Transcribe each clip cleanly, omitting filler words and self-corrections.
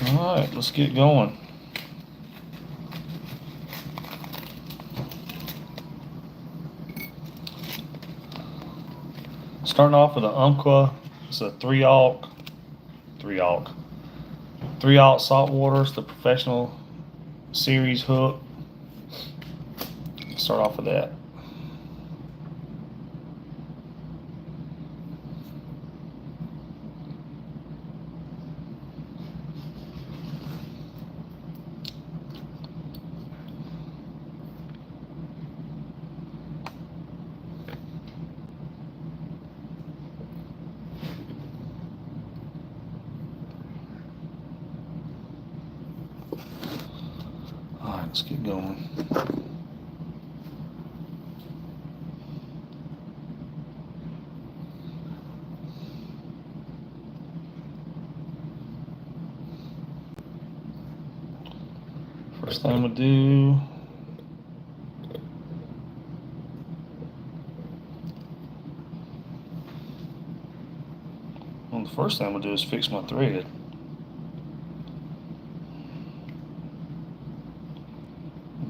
All right, let's get going. Starting off with an Umpqua. It's a 3-aught saltwater. It's the professional series hook. Start off with that. All right, let's get going. First thing we'll do, the first thing we'll do is fix my thread.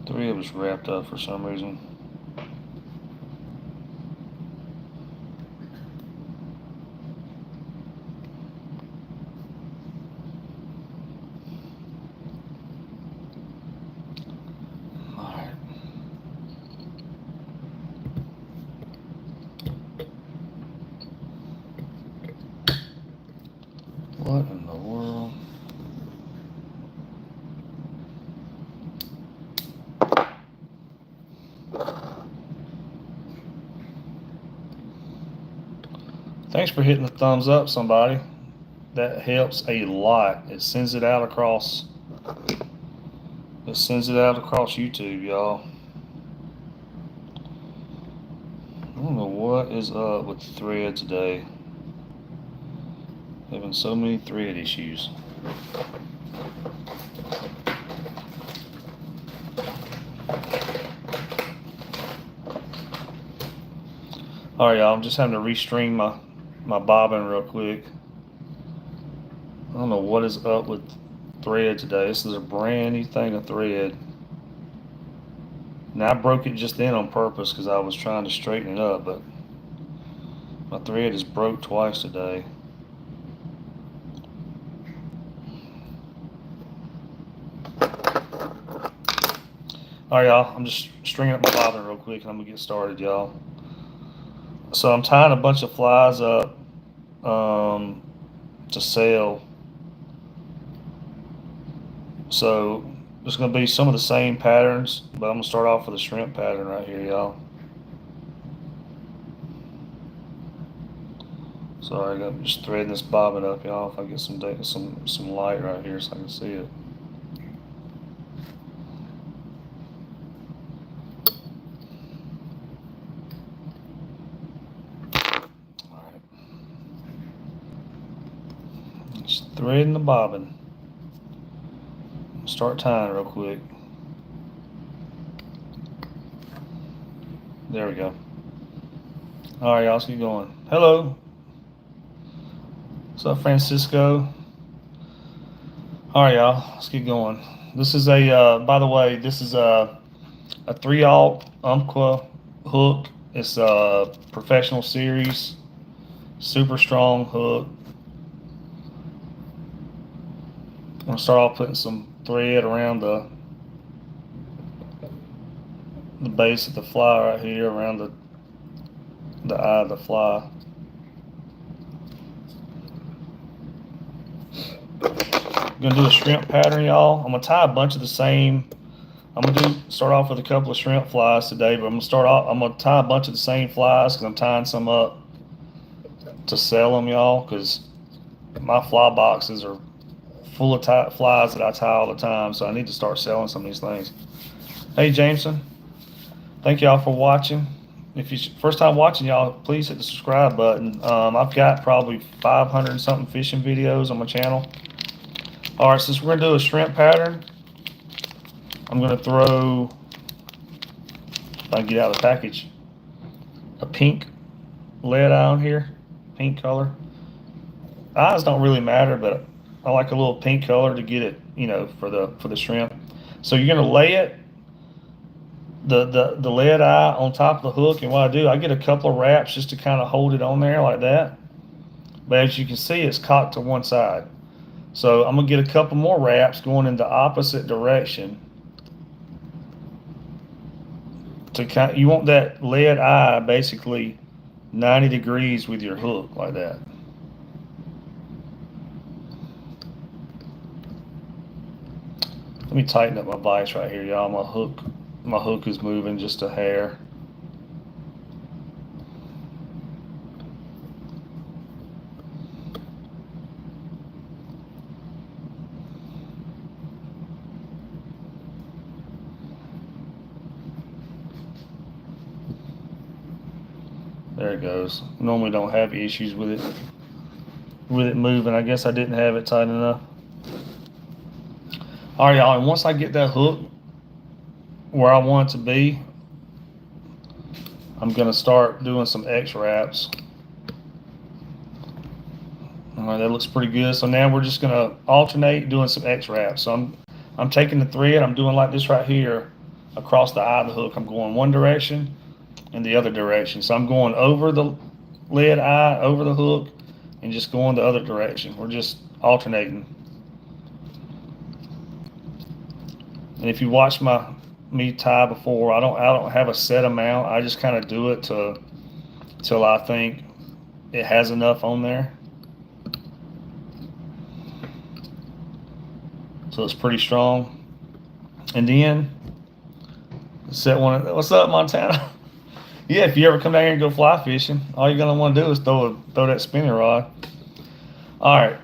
The thread was wrapped up for some reason. What in the world? Thanks for hitting the thumbs up, somebody. That helps a lot. It sends it out across. It sends it out across YouTube, y'all. I don't know what is up with the thread today. Having so many thread issues. All right, y'all. I'm just having to restring my bobbin real quick. I don't know what is up with thread today. This is a brand new thing of thread. Now I broke it just then on purpose because I was trying to straighten it up, but my thread is broke twice today. All right, y'all. I'm just stringing up my bobbin real quick, and I'm gonna get started, y'all. So I'm tying a bunch of flies up to sell. So there's gonna be some of the same patterns, but I'm gonna start off with a shrimp pattern right here, y'all. Sorry, I'm just threading this bobbin up, y'all. If I get some light right here so I can see it. Threading the bobbin. Start tying real quick. There we go. All right, y'all, let's keep going. Hello. What's up, Francisco? All right, y'all, let's keep going. This is a, by the way, this is a 3-aught Umpqua hook. It's a professional series, super strong hook. I'm gonna start off putting some thread around the base of the fly right here, around the eye of the fly. I'm gonna do a shrimp pattern, y'all. I'm gonna tie a bunch of the same. I'm gonna start off with a couple of shrimp flies today, but I'm gonna tie a bunch of the same flies because I'm tying some up to sell them, y'all. Because my fly boxes are full of flies that I tie all the time, so I need to start selling some of these things. Hey, Jameson, thank y'all for watching. If you first time watching, y'all, please hit the subscribe button. I've got probably 500 and something fishing videos on my channel. All right, since we're gonna do a shrimp pattern, I'm gonna throw, if I can get out of the package, a pink lead eye on here, pink color. Eyes don't really matter, but I like a little pink color to get it, you know, for the shrimp. So you're gonna lay it, the lead eye on top of the hook, and what I do, I get a couple of wraps just to kind of hold it on there like that. But as you can see, it's cocked to one side. So I'm gonna get a couple more wraps going in the opposite direction. You want that lead eye basically 90 degrees with your hook like that. Let me tighten up my vise right here, y'all. My hook is moving just a hair. There it goes. Normally don't have issues with it moving. I guess I didn't have it tight enough. All right, y'all, and once I get that hook where I want it to be, I'm gonna start doing some X wraps. All right, that looks pretty good. So now we're just gonna alternate doing some X wraps. So I'm taking the thread, I'm doing like this right here across the eye of the hook. I'm going one direction and the other direction. So I'm going over the lead eye, over the hook, and just going the other direction. We're just alternating. And if you watch me tie before, I don't have a set amount. I just kind of do it till I think it has enough on there. So it's pretty strong. And then set one. What's up, Montana? Yeah, if you ever come down here and go fly fishing, all you're gonna want to do is throw that spinning rod. All right,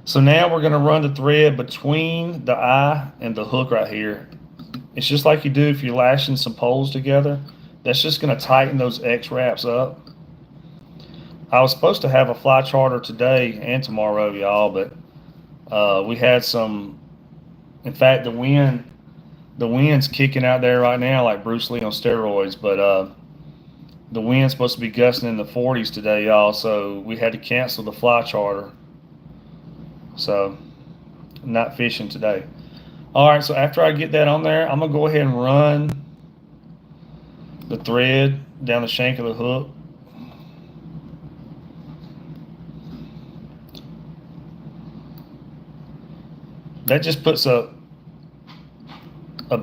so now we're gonna run the thread between the eye and the hook right here. It's just like you do if you're lashing some poles together. That's just gonna tighten those X wraps up. I was supposed to have a fly charter today and tomorrow, y'all, but we had some. In fact, the wind's kicking out there right now like Bruce Lee on steroids, but the wind's supposed to be gusting in the 40s today, y'all, so we had to cancel the fly charter. So not fishing today. All right, so after I get that on there, I'm gonna go ahead and run the thread down the shank of the hook. That just puts a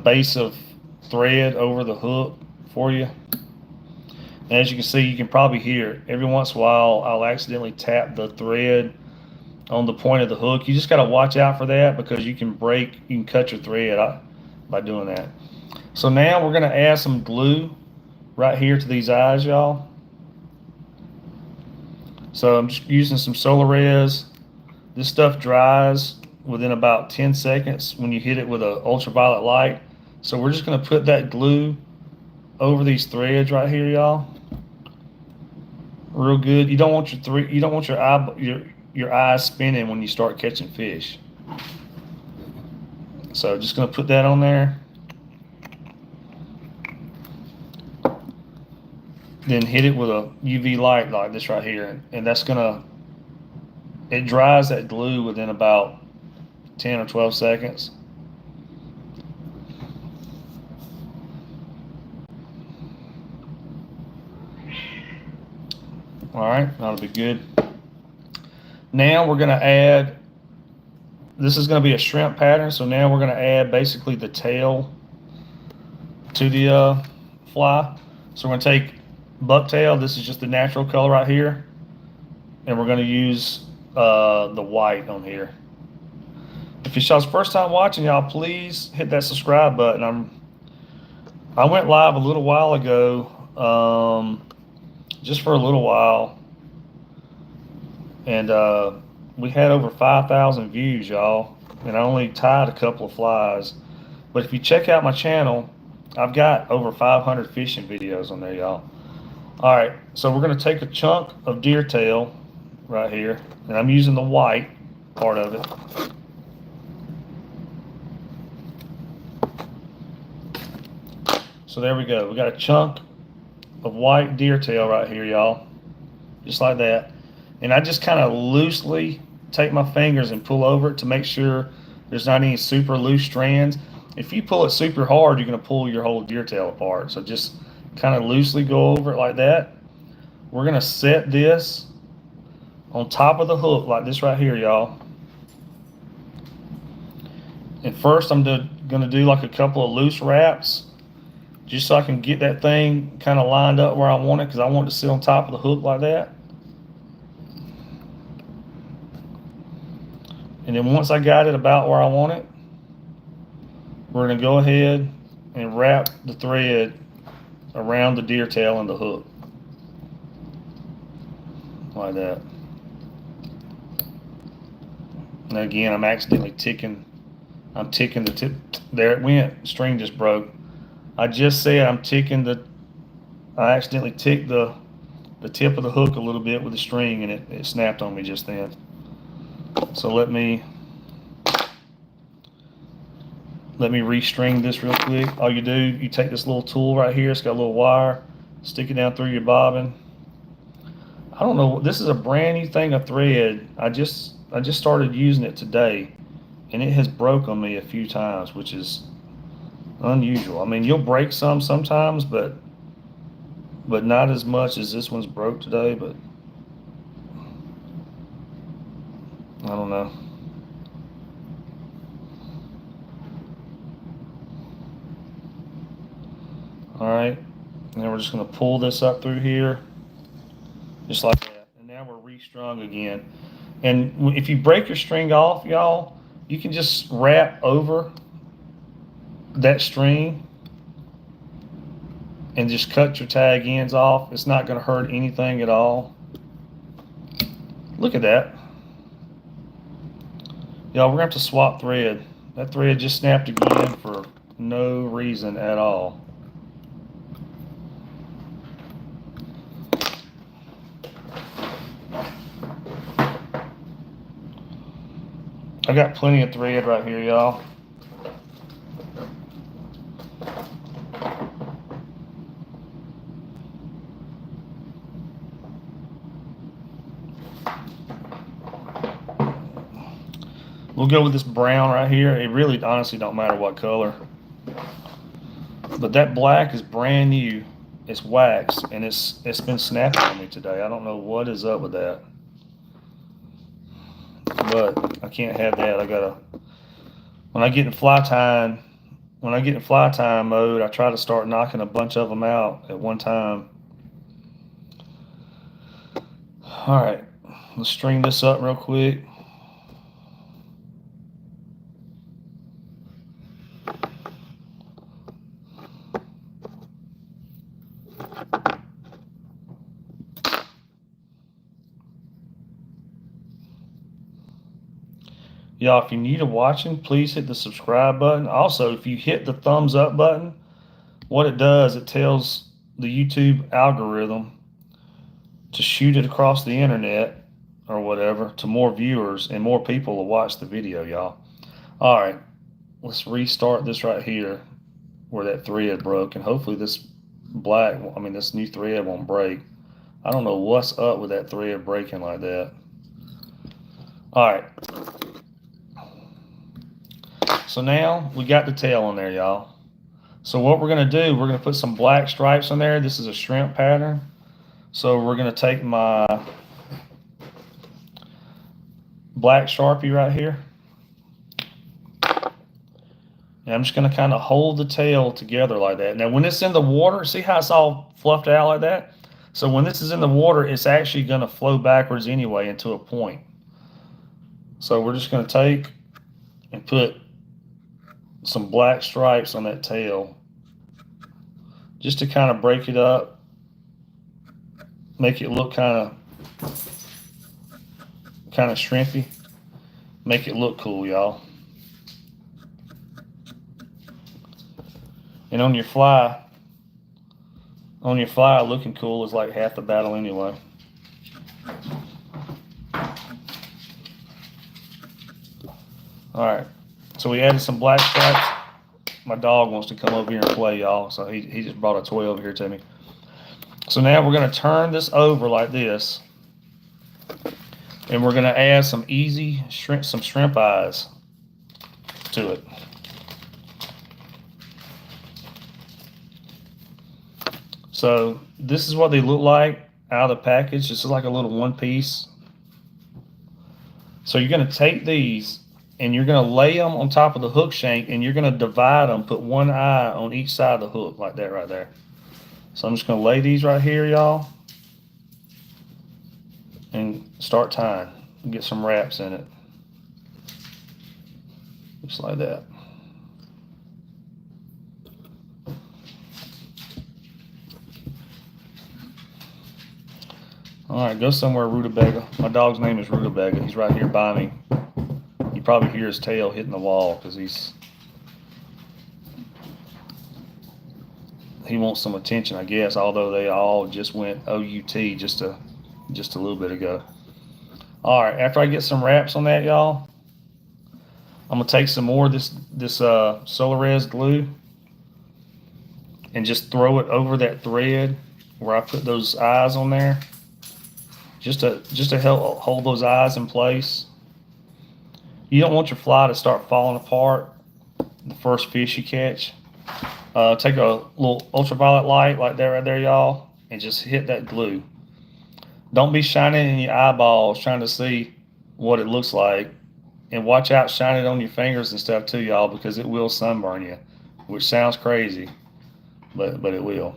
base of thread over the hook for you. And as you can see, you can probably hear every once in a while I'll accidentally tap the thread on the point of the hook. You just got to watch out for that because you can cut your thread by doing that. So now we're going to add some glue right here to these eyes, y'all. So I'm just using some Solar Res. This stuff dries within about 10 seconds when you hit it with an ultraviolet light. So we're just going to put that glue over these threads right here, y'all. Real good. You don't want your eyes spinning when you start catching fish. So just going to put that on there. Then hit it with a UV light like this right here, and that's it dries that glue within about 10 or 12 seconds. All right, that'll be good. Now we're going to add, this is going to be a shrimp pattern, so now we're going to add basically the tail to the fly. So we're going to take bucktail, this is just the natural color right here, and we're going to use the white on here. If it's y'all's first time watching, y'all, please hit that subscribe button. I went live a little while ago, just for a little while, and we had over 5,000 views, y'all, and I only tied a couple of flies. But if you check out my channel, I've got over 500 fishing videos on there, y'all. All right, so we're going to take a chunk of deer tail right here, and I'm using the white part of it. So there we go. We got a chunk of white deer tail right here, y'all, just like that. And I just kind of loosely take my fingers and pull over it to make sure there's not any super loose strands. If you pull it super hard, you're going to pull your whole deer tail apart. So just kind of loosely go over it like that. We're going to set this on top of the hook like this right here, y'all. And first I'm going to do like a couple of loose wraps just so I can get that thing kind of lined up where I want it, because I want it to sit on top of the hook like that. And then once I got it about where I want it, we're going to go ahead and wrap the thread around the deer tail and the hook like that. And again, I'm accidentally ticking the tip. There it went. String just broke. I just said I accidentally ticked the tip of the hook a little bit with the string, and it snapped on me just then. So let me restring this real quick. All you do, you take this little tool right here. It's got a little wire. Stick it down through your bobbin. I don't know. This is a brand new thing of thread. I just started using it today, and it has broke on me a few times, which is unusual. I mean, you'll break some sometimes, but not as much as this one's broke today. But I don't know. All right, and then we're just going to pull this up through here, just like that. And now we're restrung again. And if you break your string off, y'all, you can just wrap over that string and just cut your tag ends off. It's not going to hurt anything at all. Look at that. Y'all, we're going to have to swap thread. That thread just snapped again for no reason at all. I got plenty of thread right here, y'all. We'll go with this brown right here. It really honestly don't matter what color. But that black is brand new. It's waxed, and it's been snapping on me today. I don't know what is up with that. But I can't have that. I gotta, when I get in fly time mode, I try to start knocking a bunch of them out at one time. All right, let's string this up real quick. Y'all, if you're new to watching, please hit the subscribe button. Also, if you hit the thumbs up button, what it does, it tells the YouTube algorithm to shoot it across the internet or whatever to more viewers, and more people will watch the video, y'all. All right, let's restart this right here where that thread broke, and hopefully this new thread won't break. I don't know what's up with that thread breaking like that. All right. So now we got the tail on there, y'all. So what we're going to do, we're going to put some black stripes on there. This is a shrimp pattern. So we're going to take my black Sharpie right here. And I'm just going to kind of hold the tail together like that. Now when it's in the water, see how it's all fluffed out like that? So when this is in the water, it's actually going to flow backwards anyway into a point. So we're just going to take and put some black stripes on that tail just to kind of break it up, make it look kind of shrimpy, make it look cool, y'all. And on your fly, looking cool is like half the battle anyway. All right, so we added some black stripes. My dog wants to come over here and play, y'all, so he just brought a toy over here to me. So now we're going to turn this over like this. And we're gonna add some shrimp eyes to it. So this is what they look like out of the package. This is like a little one piece. So you're gonna take these and you're gonna lay them on top of the hook shank, and you're gonna divide them, put one eye on each side of the hook like that right there. So I'm just gonna lay these right here, y'all, and start tying. Get some wraps in it. Just like that. All right, go somewhere, Rutabaga. My dog's name is Rutabaga. He's right here by me. You probably hear his tail hitting the wall because he wants some attention, I guess, although they all just went OUT just a little bit ago. All right, after I get some wraps on that, y'all, I'm gonna take some more of this Solarez glue and just throw it over that thread where I put those eyes on there, just to help hold those eyes in place. You don't want your fly to start falling apart the first fish you catch. Take a little ultraviolet light like that right there, y'all, and just hit that glue. Don't be shining in your eyeballs trying to see what it looks like. And watch out, shine it on your fingers and stuff too, y'all, because it will sunburn you, which sounds crazy, but it will.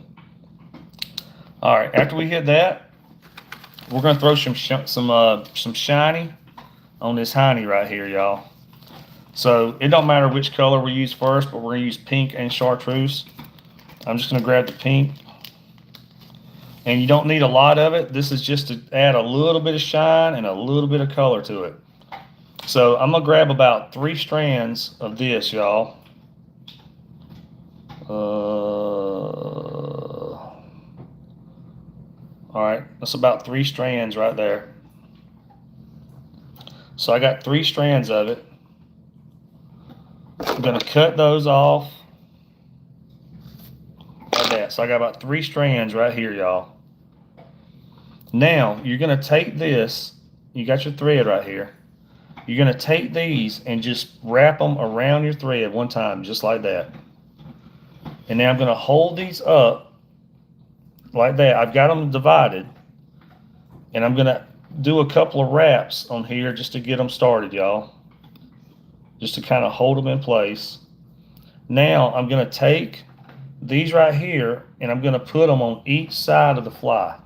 All right, after we hit that, we're gonna throw some shiny on this hiney right here, y'all. So it don't matter which color we use first, but we're gonna use pink and chartreuse. I'm just gonna grab the pink. And you don't need a lot of it. This is just to add a little bit of shine and a little bit of color to it. So I'm gonna grab about 3 strands of this, y'all. All right, that's about 3 strands right there. So I got 3 strands of it. I'm gonna cut those off like that. So I got about 3 strands right here, y'all. Now you're gonna take this, you got your thread right here. You're gonna take these and just wrap them around your thread one time, just like that. And now I'm gonna hold these up like that. I've got them divided, and I'm gonna do a couple of wraps on here just to get them started, y'all. Just to kind of hold them in place. Now I'm gonna take these right here and I'm gonna put them on each side of the fly.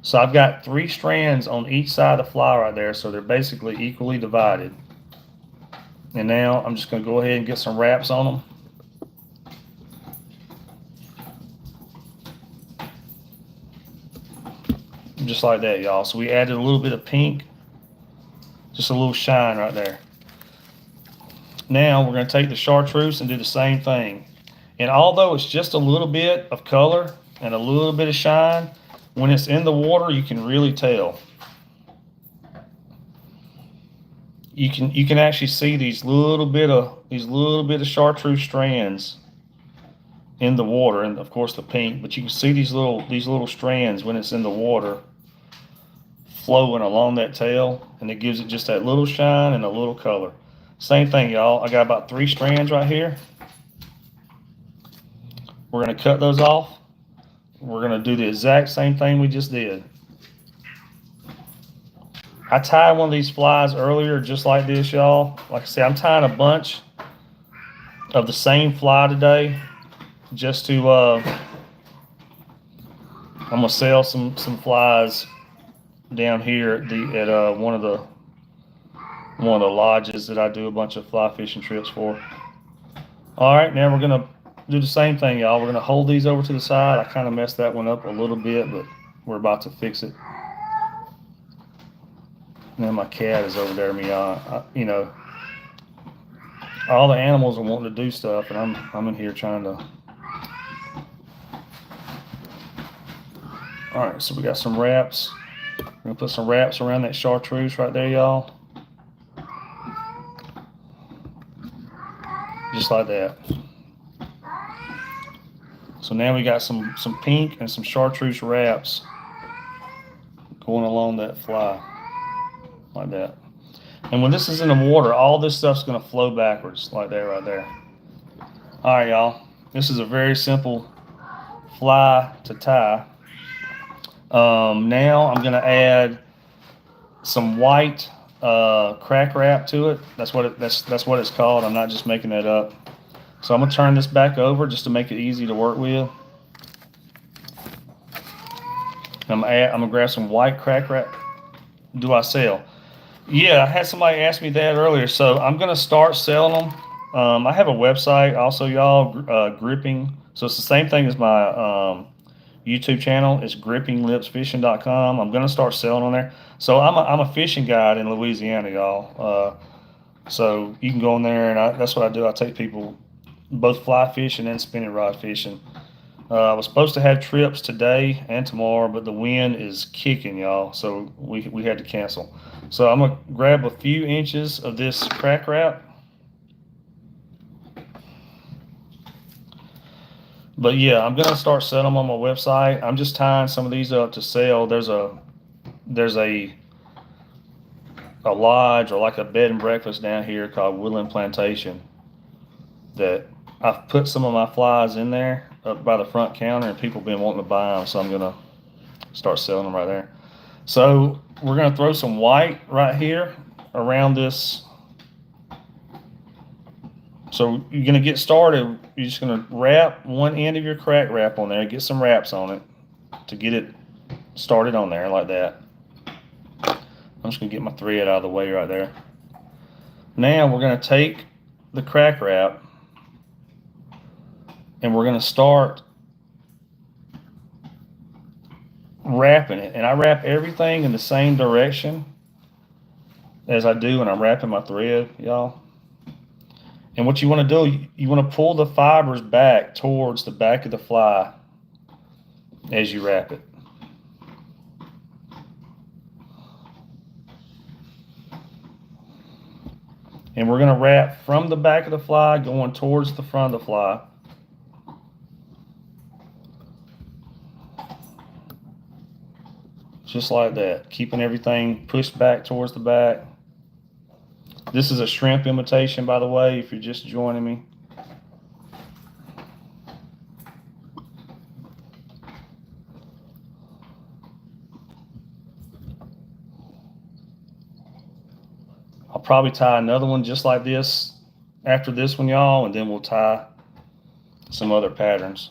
So I've got 3 strands on each side of the fly right there, so they're basically equally divided. And now I'm just gonna go ahead and get some wraps on them. Just like that, y'all. So we added a little bit of pink, just a little shine right there. Now we're going to take the chartreuse and do the same thing. And although it's just a little bit of color and a little bit of shine, when it's in the water, you can really tell. You can actually see these little bit of chartreuse strands in the water, and of course the pink. But you can see these little strands when it's in the water, flowing along that tail, and it gives it just that little shine and a little color. Same thing, y'all. I got about 3 strands right here. We're gonna cut those off. We're gonna do the exact same thing we just did. I tied one of these flies earlier just like this, y'all. Like I said, I'm tying a bunch of the same fly today just to I'm gonna sell some flies down here at one of the lodges that I do a bunch of fly fishing trips for. All right, now we're gonna do the same thing, y'all. We're gonna hold these over to the side. I kind of messed that one up a little bit, but we're about to fix it. Now my cat is over there, me. You know, all the animals are wanting to do stuff, and I'm in here trying to. All right, so we got some wraps. We're gonna put some wraps around that chartreuse right there, y'all. Just like that. So now we got some pink and some chartreuse wraps going along that fly. like that. And when this is in the water, all this stuff's gonna flow backwards like that right there. All right, y'all. This is a very simple fly to tie. Now I'm gonna add some white crack wrap to it. That's what it's called. I'm not just making that up. So I'm gonna turn this back over just to make it easy to work with. I'm gonna grab some white crack wrap. Do I sell? Yeah, I had somebody ask me that earlier. So I'm gonna start selling them. I have a website also, y'all, gripping. So it's the same thing as my YouTube channel. It's grippinglipsfishing.com. I'm gonna start selling on there. So I'm a fishing guide in Louisiana, y'all. So you can go in there, and that's what I do. I take people both fly fishing and spinning rod fishing. I was supposed to have trips today and tomorrow, but the wind is kicking, y'all. So we had to cancel. So I'm gonna grab a few inches of this crack wrap. But yeah, I'm gonna start selling them on my website. I'm just tying some of these up to sell. There's a lodge or like a bed and breakfast down here called Woodland Plantation that I've put some of my flies in there up by the front counter, and people have been wanting to buy them, so I'm gonna start selling them right there. So we're gonna throw some white right here around this. So you're gonna get started. You're just gonna wrap one end of your crack wrap on there, get some wraps on it to get it started on there like that. I'm just gonna get my thread out of the way right there. Now we're gonna take the crack wrap and we're gonna start wrapping it. And I wrap everything in the same direction as I do when I'm wrapping my thread, y'all. And what you want to do, you want to pull the fibers back towards the back of the fly as you wrap it. And we're going to wrap from the back of the fly going towards the front of the fly. Just like that, keeping everything pushed back towards the back. This is a shrimp imitation, by the way, if you're just joining me. I'll probably tie another one just like this after this one, y'all, and then we'll tie some other patterns.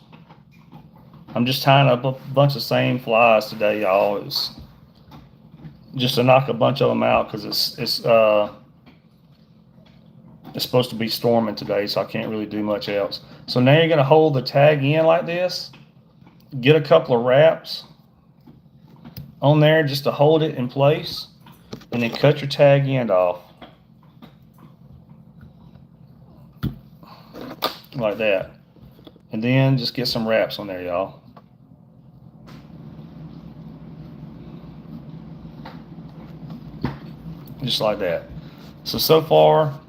I'm just tying up a bunch of same flies today, y'all. It's just to knock a bunch of them out because it's supposed to be storming today, so I can't really do much else. So now you're gonna hold the tag in like this, get a couple of wraps on there just to hold it in place, and then cut your tag end off. Like that. And then just get some wraps on there, y'all. Just like that. So far,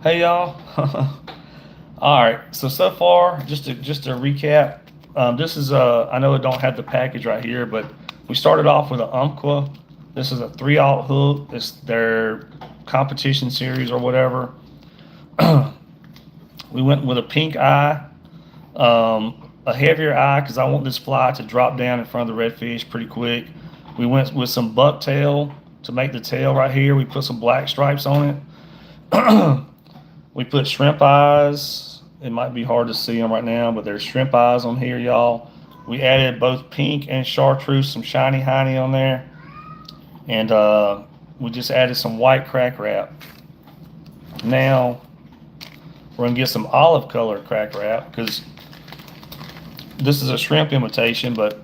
hey y'all. All right, so far, just to recap, this is I know it don't have the package right here, but we started off with an Umpqua. This is a 3/0 hook. It's their competition series or whatever. We went with a pink eye, a heavier eye because I want this fly to drop down in front of the redfish pretty quick. We went with some bucktail to make the tail right here. We put some black stripes on it. We put shrimp eyes. It might be hard to see them right now, but there's shrimp eyes on here, y'all. We added both pink and chartreuse, some shiny hiney on there. And we just added some white crack wrap. Now, we're gonna get some olive color crack wrap because this is a shrimp imitation, but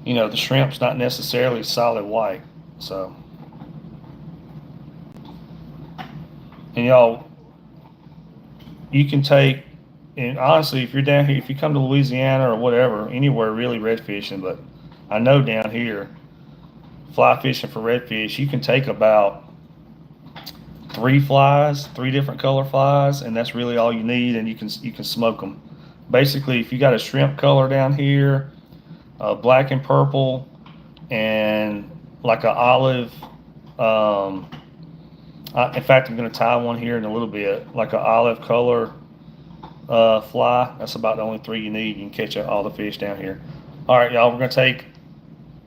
you know, the shrimp's not necessarily solid white. So, and y'all, you can take, and honestly, if you're down here, if you come to Louisiana or whatever, anywhere really red fishing, but I know down here, fly fishing for redfish, you can take about 3 flies, 3 different color flies, and that's really all you need, and you can smoke them. Basically, if you got a shrimp color down here, black and purple, and like an olive. In fact, I'm going to tie one here in a little bit, like an olive color fly. That's about the only 3 you need. You can catch all the fish down here. All right, y'all, we're going to take,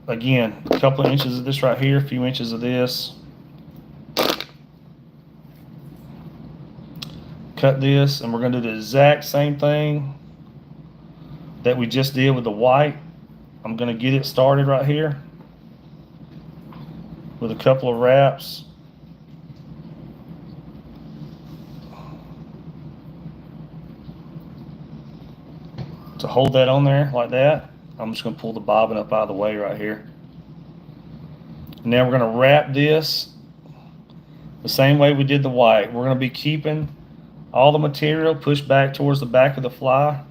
again, a couple of inches of this right here, a few inches of this. Cut this, and we're going to do the exact same thing that we just did with the white. I'm going to get it started right here with a couple of wraps. To hold that on there like that, I'm just going to pull the bobbin up out of the way right here. Now we're going to wrap this the same way we did the white. We're going to be keeping all the material pushed back towards the back of the fly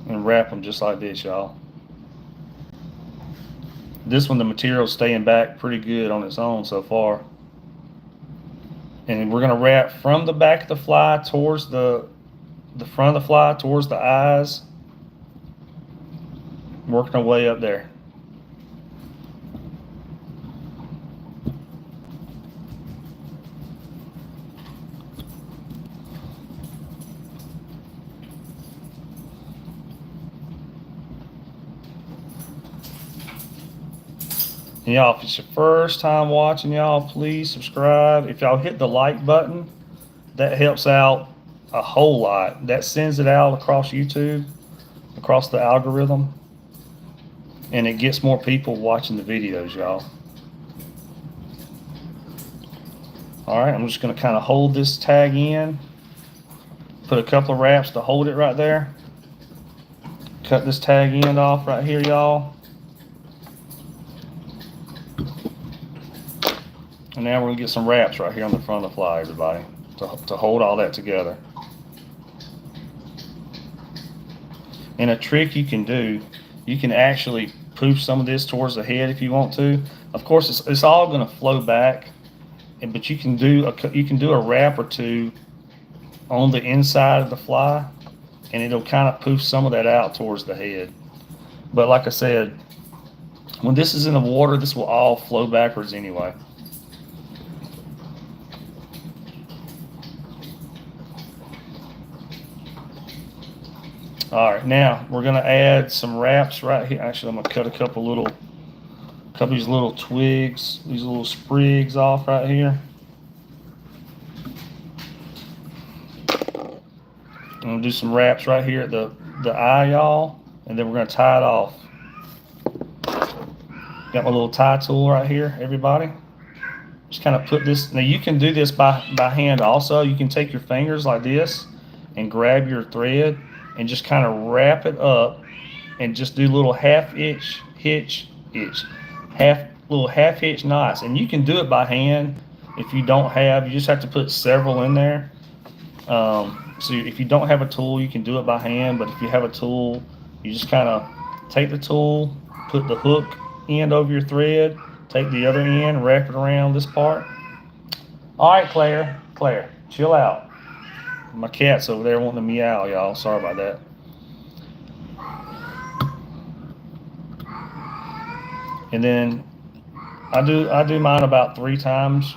and wrap them just like this, y'all. This one, the material's staying back pretty good on its own so far. And we're going to wrap from the back of the fly towards the front of the fly, towards the eyes, working our way up there. And y'all, if it's your first time watching, y'all, please subscribe. If y'all hit the like button, that helps out a whole lot. That sends it out across YouTube, across the algorithm, and it gets more people watching the videos, y'all. All right, I'm just going to kind of hold this tag in, put a couple of wraps to hold it right there. Cut this tag end off right here, y'all. And now we're going to get some wraps right here on the front of the fly, everybody, to hold all that together. And a trick you can do, you can actually poof some of this towards the head if you want to. Of course, it's all going to flow back, but you can do a wrap or two on the inside of the fly, and it'll kind of poof some of that out towards the head. But like I said, when this is in the water, this will all flow backwards anyway. All right, now we're gonna add some wraps right here. Actually, I'm gonna cut a couple of these little twigs, these little sprigs off right here. I'm gonna do some wraps right here at the eye, y'all, and then we're gonna tie it off. Got my little tie tool right here, everybody. Just kind of put this. Now you can do this by hand also. You can take your fingers like this and grab your thread and just kind of wrap it up and just do little half hitch knots. And you can do it by hand if you don't have, you just have to put several in there. So if you don't have a tool, you can do it by hand, but if you have a tool, you just kind of take the tool, put the hook end over your thread, take the other end, wrap it around this part. All right, Claire, chill out. My cat's over there wanting to meow, y'all. Sorry about that. And then I do mine about 3 times.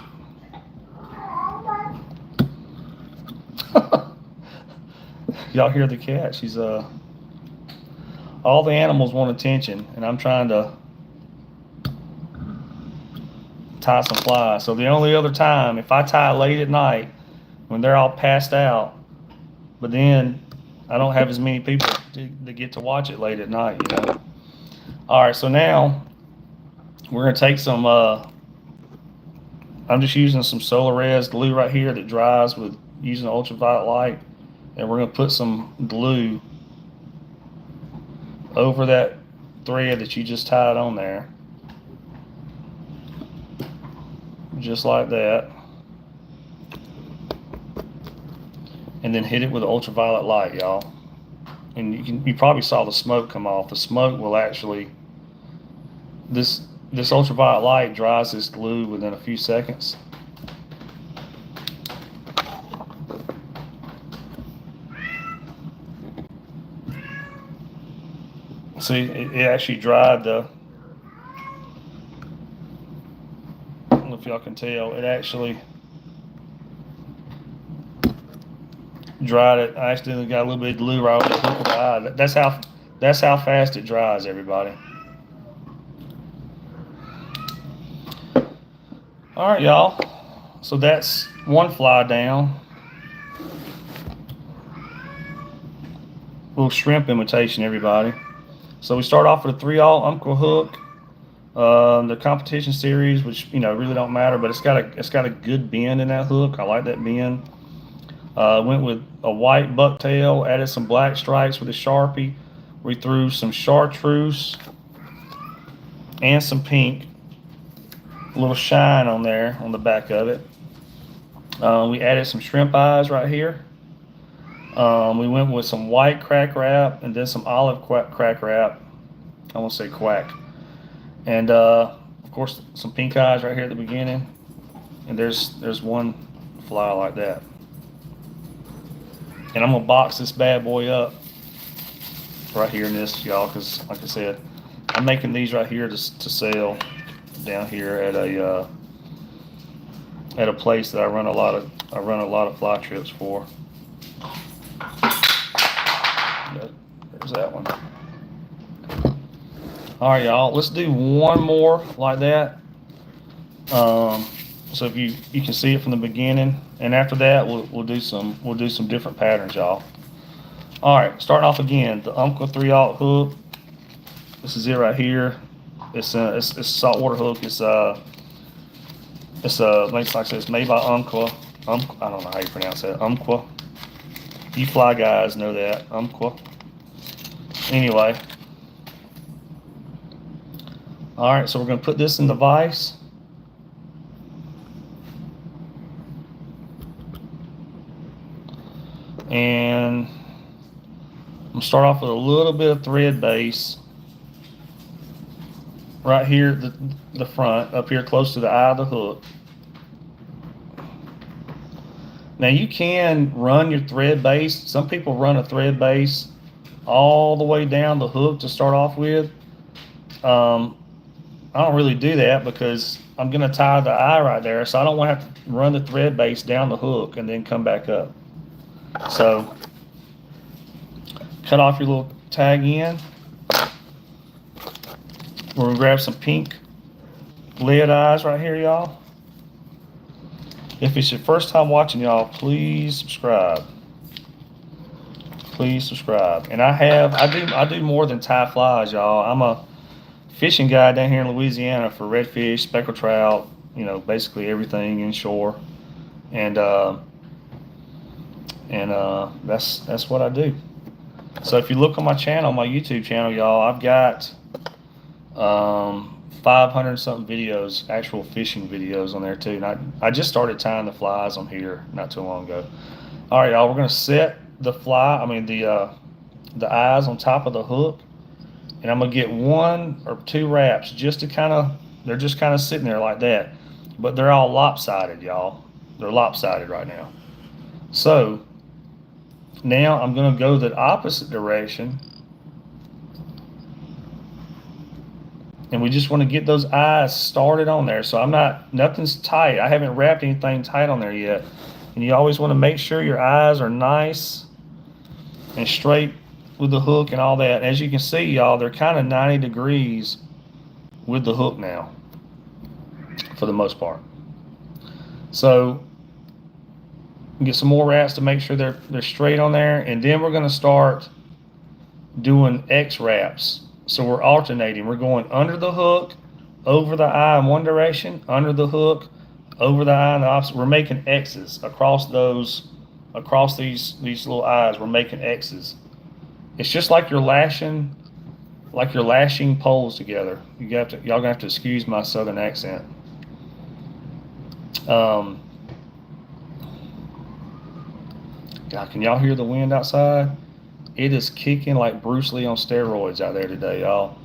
Y'all hear the cat? She's all the animals want attention, and I'm trying to tie some flies. So the only other time, if I tie late at night when they're all passed out, but then I don't have as many people to get to watch it late at night, you know. All right, so now we're gonna take some, I'm just using some Solar Res glue right here that dries with using ultraviolet light, and we're gonna put some glue over that thread that you just tied on there, just like that. And then hit it with ultraviolet light, y'all. And you probably saw the smoke come off. The smoke will actually, this ultraviolet light dries this glue within a few seconds. See, it actually dried the, I don't know if y'all can tell, it actually dried it. I accidentally got a little bit of glue right on the hook of the eye. That's how fast it dries, everybody. All right, y'all. So that's one fly down. Little shrimp imitation, everybody. So we start off with a 3/0 Umpqua hook. The competition series, which really don't matter, but it's got a good bend in that hook. I like that bend. Went with a white bucktail, added some black stripes with a Sharpie. We threw some chartreuse and some pink, a little shine on there on the back of it. We added some shrimp eyes right here. We went with some white crack wrap and then some olive crack wrap. I won't say quack. And of course some pink eyes right here at the beginning. And there's one fly like that. And I'm gonna box this bad boy up right here in this, y'all, because like I said, I'm making these right here to sell down here at a place that I run a lot of fly trips for. There's that one. All right, y'all. Let's do one more like that. So if you can see it from the beginning, and after that we'll do some different patterns, y'all. All right, starting off again, the Umpqua 3/0 hook. This is it right here. It's a saltwater hook. It's like I said, it's made by Umpqua. I don't know how you pronounce that. Umpqua. You fly guys know that. Umpqua. Anyway. All right, so we're gonna put this in the vise. And I'm gonna start off with a little bit of thread base right here at the front, up here close to the eye of the hook. Now you can run your thread base. Some people run a thread base all the way down the hook to start off with. I don't really do that because I'm gonna tie the eye right there, so I don't want to have to run the thread base down the hook and then come back up. So cut off your little tag end. We're gonna grab some pink lead eyes right here, y'all. If it's your first time watching, y'all, please subscribe. Please subscribe. And I do more than tie flies, y'all. I'm a fishing guy down here in Louisiana for redfish, speckled trout, basically everything inshore. And that's what I do. So if you look on my channel, my YouTube channel, y'all, I've got 500 something videos, actual fishing videos on there too. And I just started tying the flies on here not too long ago. All right, y'all, we're gonna set the the eyes on top of the hook, and I'm gonna get 1 or 2 wraps just to they're just kind of sitting there like that, but they're all lopsided, y'all. They're lopsided right now. So now I'm gonna go the opposite direction, and we just want to get those eyes started on there. So nothing's tight. I haven't wrapped anything tight on there yet. And you always want to make sure your eyes are nice and straight with the hook and all that. As you can see, y'all, they're kind of 90 degrees with the hook now, for the most part. So get some more wraps to make sure they're straight on there, and then we're going to start doing X wraps. So we're alternating. We're going under the hook, over the eye in one direction, under the hook, over the eye in the opposite. We're making X's across these little eyes. We're making X's. It's just like you're lashing poles together. Y'all gonna have to excuse my southern accent. God, can y'all hear the wind outside? It is kicking like Bruce Lee on steroids out there today, y'all.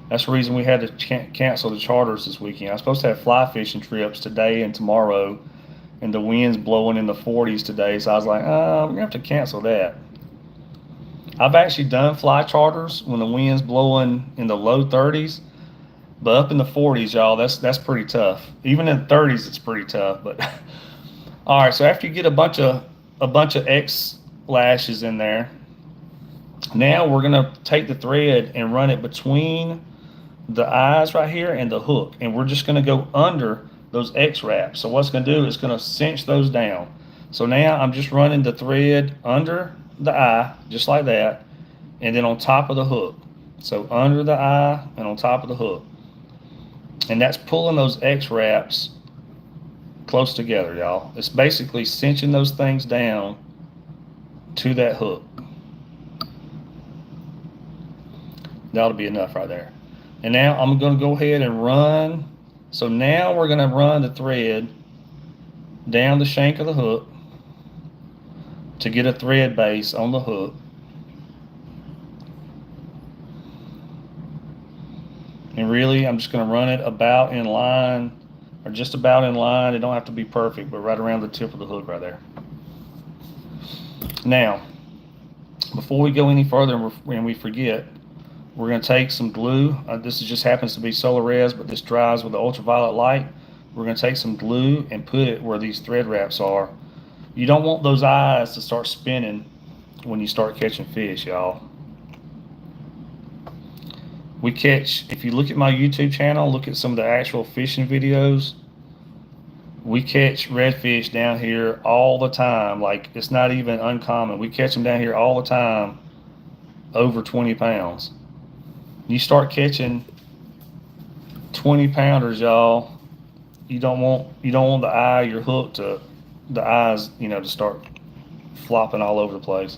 That's the reason we had to cancel the charters this weekend. I was supposed to have fly fishing trips today and tomorrow, and the wind's blowing in the 40s today, so I was like, we're gonna have to cancel that. I've actually done fly charters when the wind's blowing in the low 30s, but up in the 40s, y'all, that's pretty tough. Even in the 30s, it's pretty tough. But all right, so after you get a bunch of X lashes in there, now we're gonna take the thread and run it between the eyes right here and the hook, and we're just gonna go under those X wraps. So what's gonna do is gonna cinch those down. So now I'm just running the thread under the eye, just like that, and then on top of the hook. So under the eye and on top of the hook. And that's pulling those X wraps close together, y'all. It's basically cinching those things down to that hook. That'll be enough right there. And now I'm going to go ahead and run. So now we're going to run the thread down the shank of the hook to get a thread base on the hook. And really, I'm just going to run it about in line, or just about in line. It don't have to be perfect, but right around the tip of the hook right there. Now, before we go any further and we forget, we're going to take some glue. This just happens to be solar res, but this dries with the ultraviolet light. We're going to take some glue and put it where these thread wraps are. You don't want those eyes to start spinning when you start catching fish, y'all. We catch, if you look at my YouTube channel, look at some of the actual fishing videos, we catch redfish down here all the time. Like, it's not even uncommon. We catch them down here all the time, over 20 pounds. You start catching 20 pounders, y'all, you don't want the eye, your hook to, the eyes, to start flopping all over the place.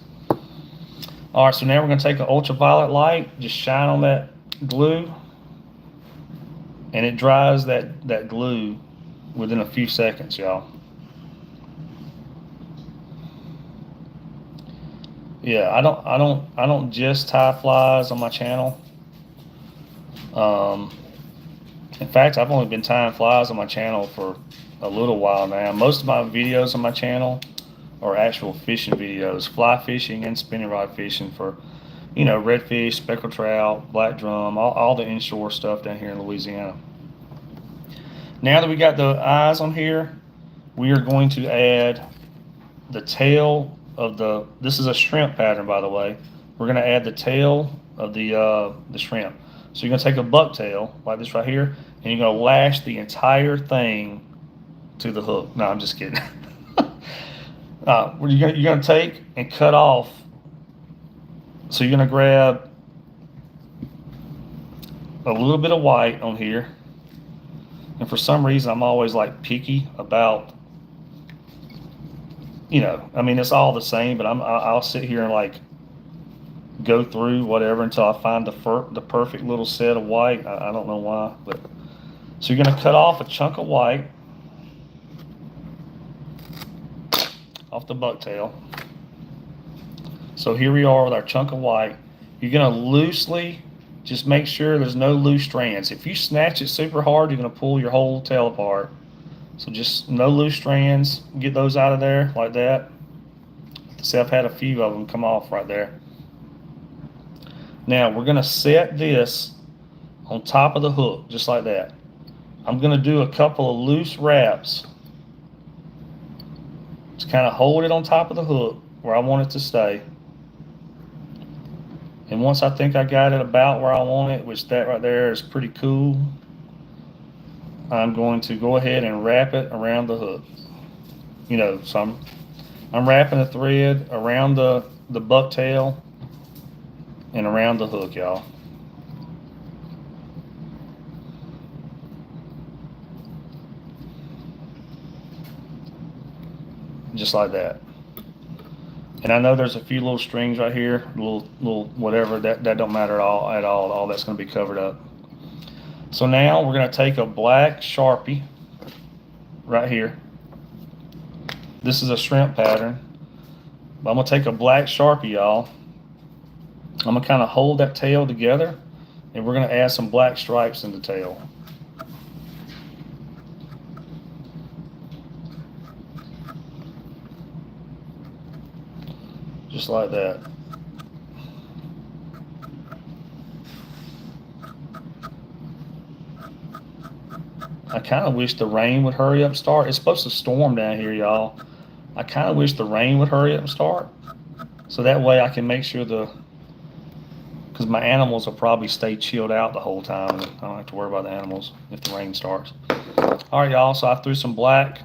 All right, so now we're going to take an ultraviolet light, just shine on that glue, and it dries that glue within a few seconds, y'all. Yeah, I don't just tie flies on my channel. In fact, I've only been tying flies on my channel for a little while now. Most of my videos on my channel are actual fishing videos, fly fishing and spinning rod fishing for, redfish, speckled trout, black drum, all the inshore stuff down here in Louisiana. Now that we got the eyes on here, we are going to add the tail of this is a shrimp pattern, by the way. We're going to add the tail of the shrimp. So you're going to take a bucktail like this right here, and you're going to lash the entire thing to the hook. No, I'm just kidding. You're going to take and cut off. So you're going to grab a little bit of white on here. And for some reason, I'm always like picky about, it's all the same, but I'll sit here and like go through whatever until I find the perfect little set of white. I don't know why, but so you're going to cut off a chunk of white off the bucktail. So here we are with our chunk of white. You're going to loosely just make sure there's no loose strands. If you snatch it super hard, you're going to pull your whole tail apart. So just no loose strands. Get those out of there like that. See, I've had a few of them come off right there. Now we're going to set this on top of the hook, just like that. I'm going to do a couple of loose wraps. Just kind of hold it on top of the hook where I want it to stay. And once I think I got it about where I want it, which that right there is pretty cool, I'm going to go ahead and wrap it around the hook. So I'm wrapping the thread around the bucktail and around the hook, y'all. Just like that. And I know there's a few little strings right here, little whatever, that don't matter at all. All that's going to be covered up. So now we're going to take a black Sharpie right here. This is a shrimp pattern. But I'm going to take a black Sharpie, y'all. I'm going to kind of hold that tail together, and we're going to add some black stripes in the tail. Just like that. I kind of wish the rain would hurry up and start. It's supposed to storm down here, y'all. I kind of wish the rain would hurry up and start. So that way I can make sure because my animals will probably stay chilled out the whole time. I don't have to worry about the animals if the rain starts. All right, y'all, so I threw some black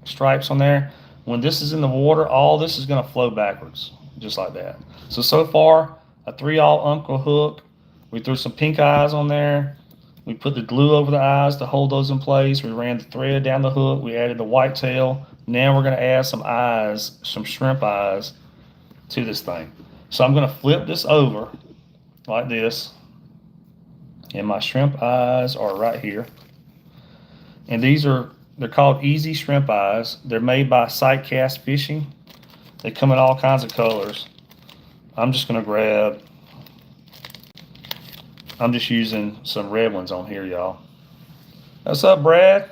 stripes on there. When this is in the water, all this is gonna flow backwards, just like that. So far, a 3/0 Uncle hook. We threw some pink eyes on there. We put the glue over the eyes to hold those in place. We ran the thread down the hook. We added the white tail. Now we're gonna add some eyes, some shrimp eyes to this thing. So I'm gonna flip this over like this. And my shrimp eyes are right here. And they're called Easy Shrimp Eyes. They're made by Sight Cast Fishing. They come in all kinds of colors. I'm just using some red ones on here, y'all. What's up, Brad?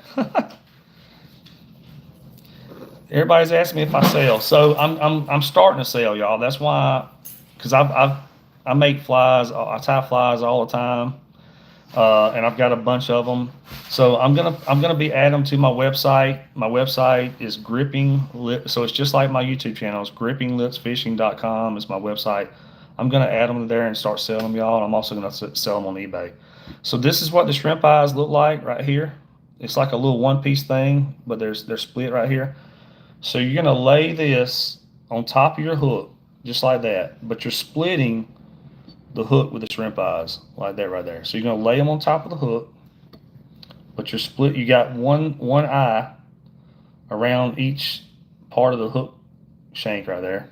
Everybody's asking me if I sell. So I'm starting to sell, y'all. That's why, because I make flies. I tie flies all the time. And I've got a bunch of them. So I'm gonna be adding them to my website. My website is Gripping Lip. So it's just like my YouTube channel. It's grippinglipsfishing.com. Is my website. I'm gonna add them there and start selling them, y'all. And I'm also gonna sell them on eBay. So this is what the shrimp eyes look like right here. It's like a little one-piece thing, but they're split right here. So you're gonna lay this on top of your hook, just like that. But you're splitting the hook with the shrimp eyes like that right there. So you're gonna lay them on top of the hook, but you got one eye around each part of the hook shank right there.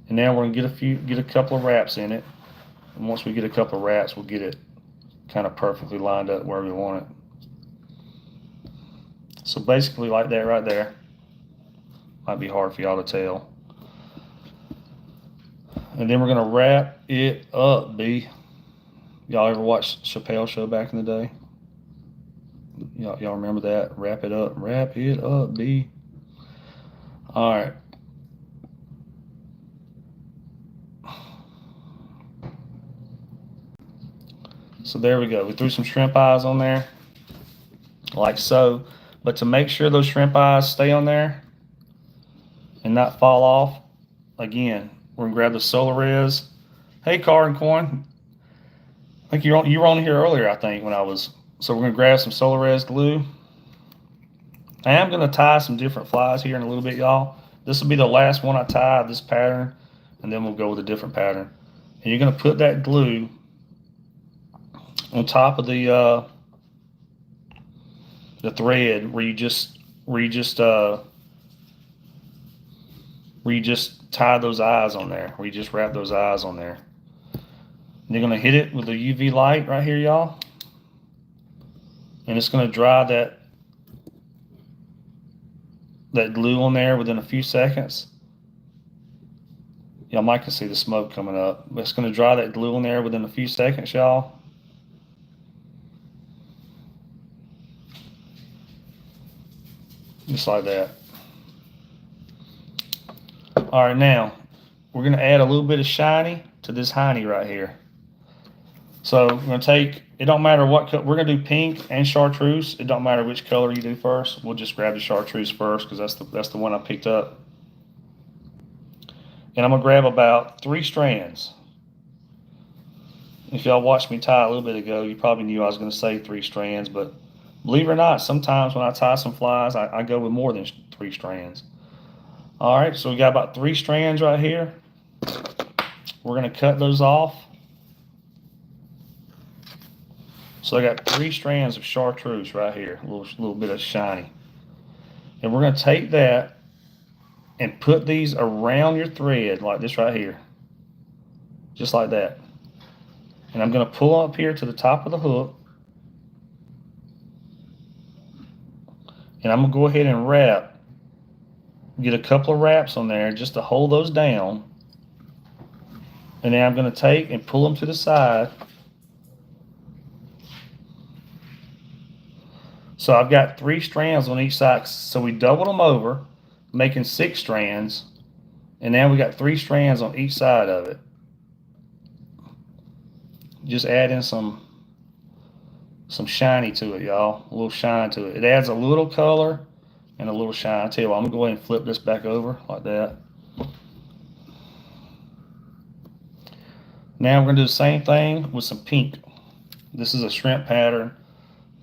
And now we're gonna get a couple of wraps in it. And once we get a couple of wraps, we'll get it kind of perfectly lined up where we want it. So basically like that right there. Might be hard for y'all to tell. And then we're gonna wrap it up, B. Y'all ever watch Chappelle Show back in the day? Y'all remember that? Wrap it up, B. All right. So there we go. We threw some shrimp eyes on there, like so. But to make sure those shrimp eyes stay on there and not fall off, again, we're gonna grab the Solarez. Hey, Car and Coin. I think you were on here earlier, I think, when I was. So we're gonna grab some Solarez glue. I am gonna tie some different flies here in a little bit, y'all. This will be the last one I tie, this pattern, and then we'll go with a different pattern. And you're gonna put that glue on top of the thread where you just tie those eyes on there, where you just wrap those eyes on there. And you're gonna hit it with a UV light right here, y'all. And it's gonna dry that glue on there within a few seconds. Y'all might can see the smoke coming up, but it's gonna dry that glue on there within a few seconds, y'all. Just like that. All right, now we're gonna add a little bit of shiny to this hiney right here. So we're gonna take, it don't matter what color, we're gonna do pink and chartreuse. It don't matter which color you do first. We'll just grab the chartreuse first because that's the one I picked up. And I'm gonna grab about 3 strands. If y'all watched me tie a little bit ago, you probably knew I was gonna say 3 strands, but believe it or not, sometimes when I tie some flies, I go with more than 3 strands. All right, so we got about 3 strands right here. We're gonna cut those off. So I got 3 strands of chartreuse right here, a little bit of shiny. And we're gonna take that and put these around your thread like this right here. Just like that. And I'm gonna pull up here to the top of the hook. And I'm gonna go ahead and wrap, get a couple of wraps on there just to hold those down. And then I'm gonna take and pull them to the side. So I've got 3 strands on each side. So we doubled them over, making 6 strands. And now we got 3 strands on each side of it. Just add in some some shiny to it, y'all. A little shine to it. It adds a little color and a little shine. I tell you what, I'm gonna go ahead and flip this back over like that. Now we're gonna do the same thing with some pink. This is a shrimp pattern.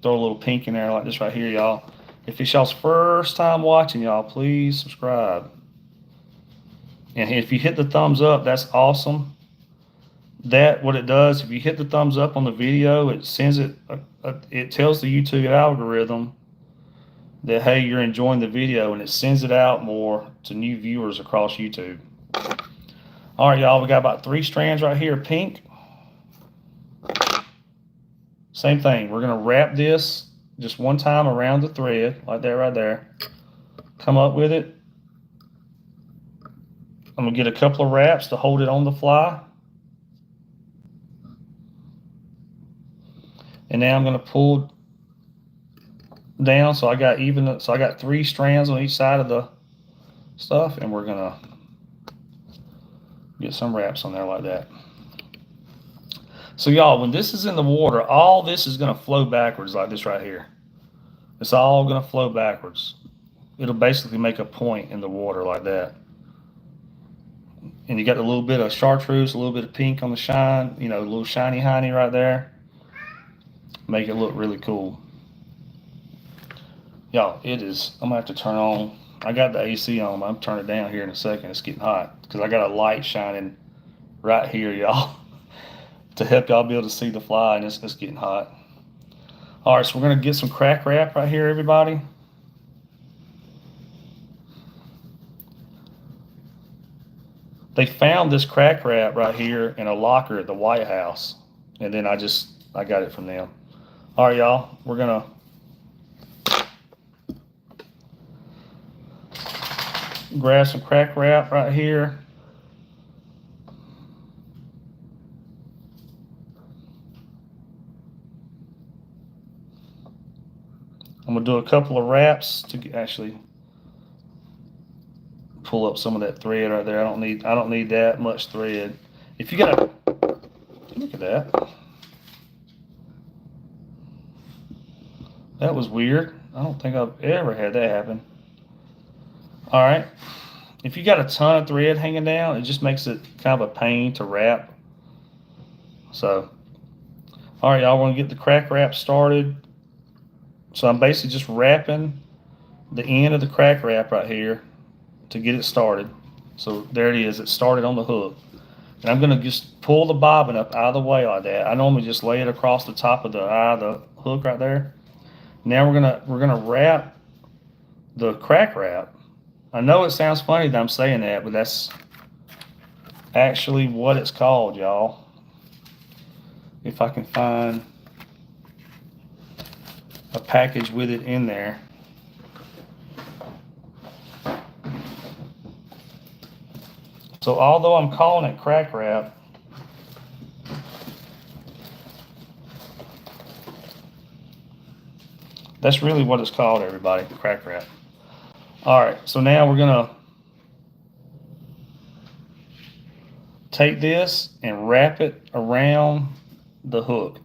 Throw a little pink in there like this right here, y'all. If it's y'all's first time watching, y'all, please subscribe. And if you hit the thumbs up, that's awesome. That, what it does, if you hit the thumbs up on the video, it sends it, it tells the YouTube algorithm that, hey, you're enjoying the video, and it sends it out more to new viewers across YouTube. All right, y'all, we got about 3 strands right here, pink. Same thing, we're gonna wrap this just one time around the thread, like that right there. Come up with it. I'm gonna get a couple of wraps to hold it on the fly. And now I'm gonna pull down so I got even, so I got 3 strands on each side of the stuff, and we're gonna get some wraps on there like that. So y'all, when this is in the water, all this is gonna flow backwards like this right here. It's all gonna flow backwards. It'll basically make a point in the water like that. And you got a little bit of chartreuse, a little bit of pink on the shine, you know, a little shiny hiney right there. Make it look really cool. Y'all, it is, I'm gonna have to turn on, I got the AC on, I'm gonna turn it down here in a second. It's getting hot because I got a light shining right here, y'all, to help y'all be able to see the fly, and it's getting hot. All right, so we're gonna get some crack wrap right here, everybody. They found this crack wrap right here in a locker at the White House, and then I got it from them. All right, y'all, we're gonna grab some crack wrap right here. I'm gonna do a couple of wraps to actually pull up some of that thread right there. I don't need that much thread. If you got look at that. That was weird. I don't think I've ever had that happen. All right. If you got a ton of thread hanging down, it just makes it kind of a pain to wrap. So, all right, y'all, we're gonna get the crack wrap started. So I'm basically just wrapping the end of the crack wrap right here to get it started. So there it is. It started on the hook. And I'm gonna just pull the bobbin up out of the way like that. I normally just lay it across the top of the eye of the hook right there. Now we're gonna wrap the crack wrap. I know it sounds funny that I'm saying that, but that's actually what it's called, y'all. If I can find a package with it in there. So although I'm calling it crack wrap, that's really what it's called, everybody, crack wrap. All right, so now we're gonna take this and wrap it around the hook.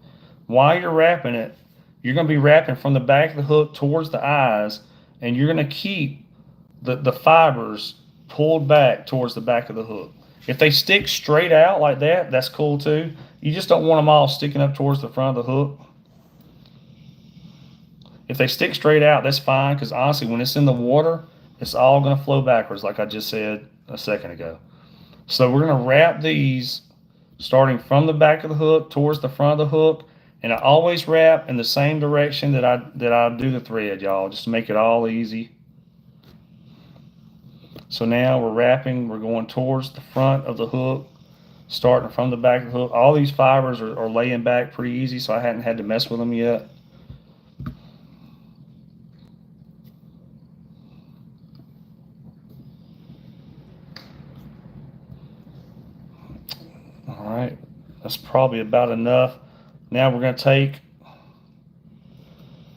While you're wrapping it, you're gonna be wrapping from the back of the hook towards the eyes, and you're gonna keep the fibers pulled back towards the back of the hook. If they stick straight out like that, that's cool too. You just don't want them all sticking up towards the front of the hook. If they stick straight out, that's fine, because honestly, when it's in the water, it's all gonna flow backwards like I just said a second ago. So we're gonna wrap these starting from the back of the hook towards the front of the hook, and I always wrap in the same direction that I do the thread, y'all, just to make it all easy. So now we're wrapping, we're going towards the front of the hook, starting from the back of the hook. All these fibers are laying back pretty easy, so I hadn't had to mess with them yet. All right, that's probably about enough. Now we're going to take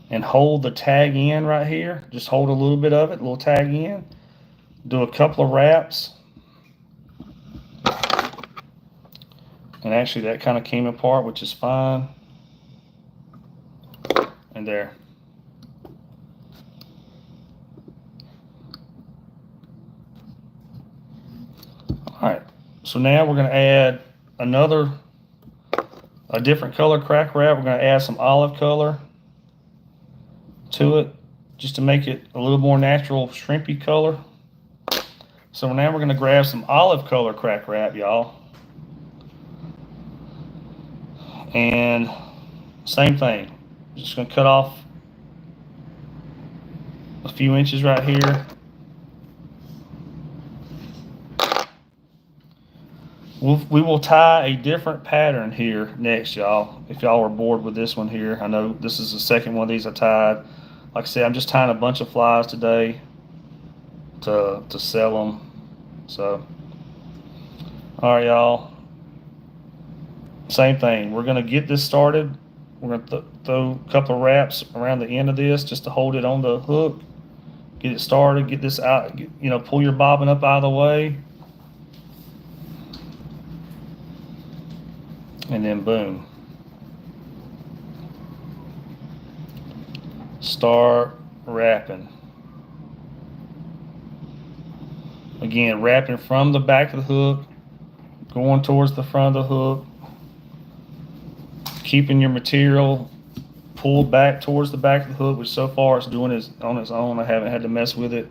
and hold the tag in right here. Just hold a little bit of it, a little tag in. Do a couple of wraps. And actually that kind of came apart, which is fine. and there. All right, so now we're going to add a different color crack wrap. We're going to add some olive color to it just to make it a little more natural shrimpy color. So now we're going to grab some olive color crack wrap, y'all. And same thing, just going to cut off a few inches right here. We will tie a different pattern here next, y'all. If y'all were bored with this one here, I know this is the second one of these I tied. Like I said, I'm just tying a bunch of flies today to sell them. So, all right, y'all. Same thing. We're gonna get this started. We're gonna throw a couple of wraps around the end of this just to hold it on the hook. Get it started. Get this out. Pull your bobbin up out of the way. And then boom. Start wrapping. Again, wrapping from the back of the hook, going towards the front of the hook, keeping your material pulled back towards the back of the hook, which so far it's doing it on its own. I haven't had to mess with it.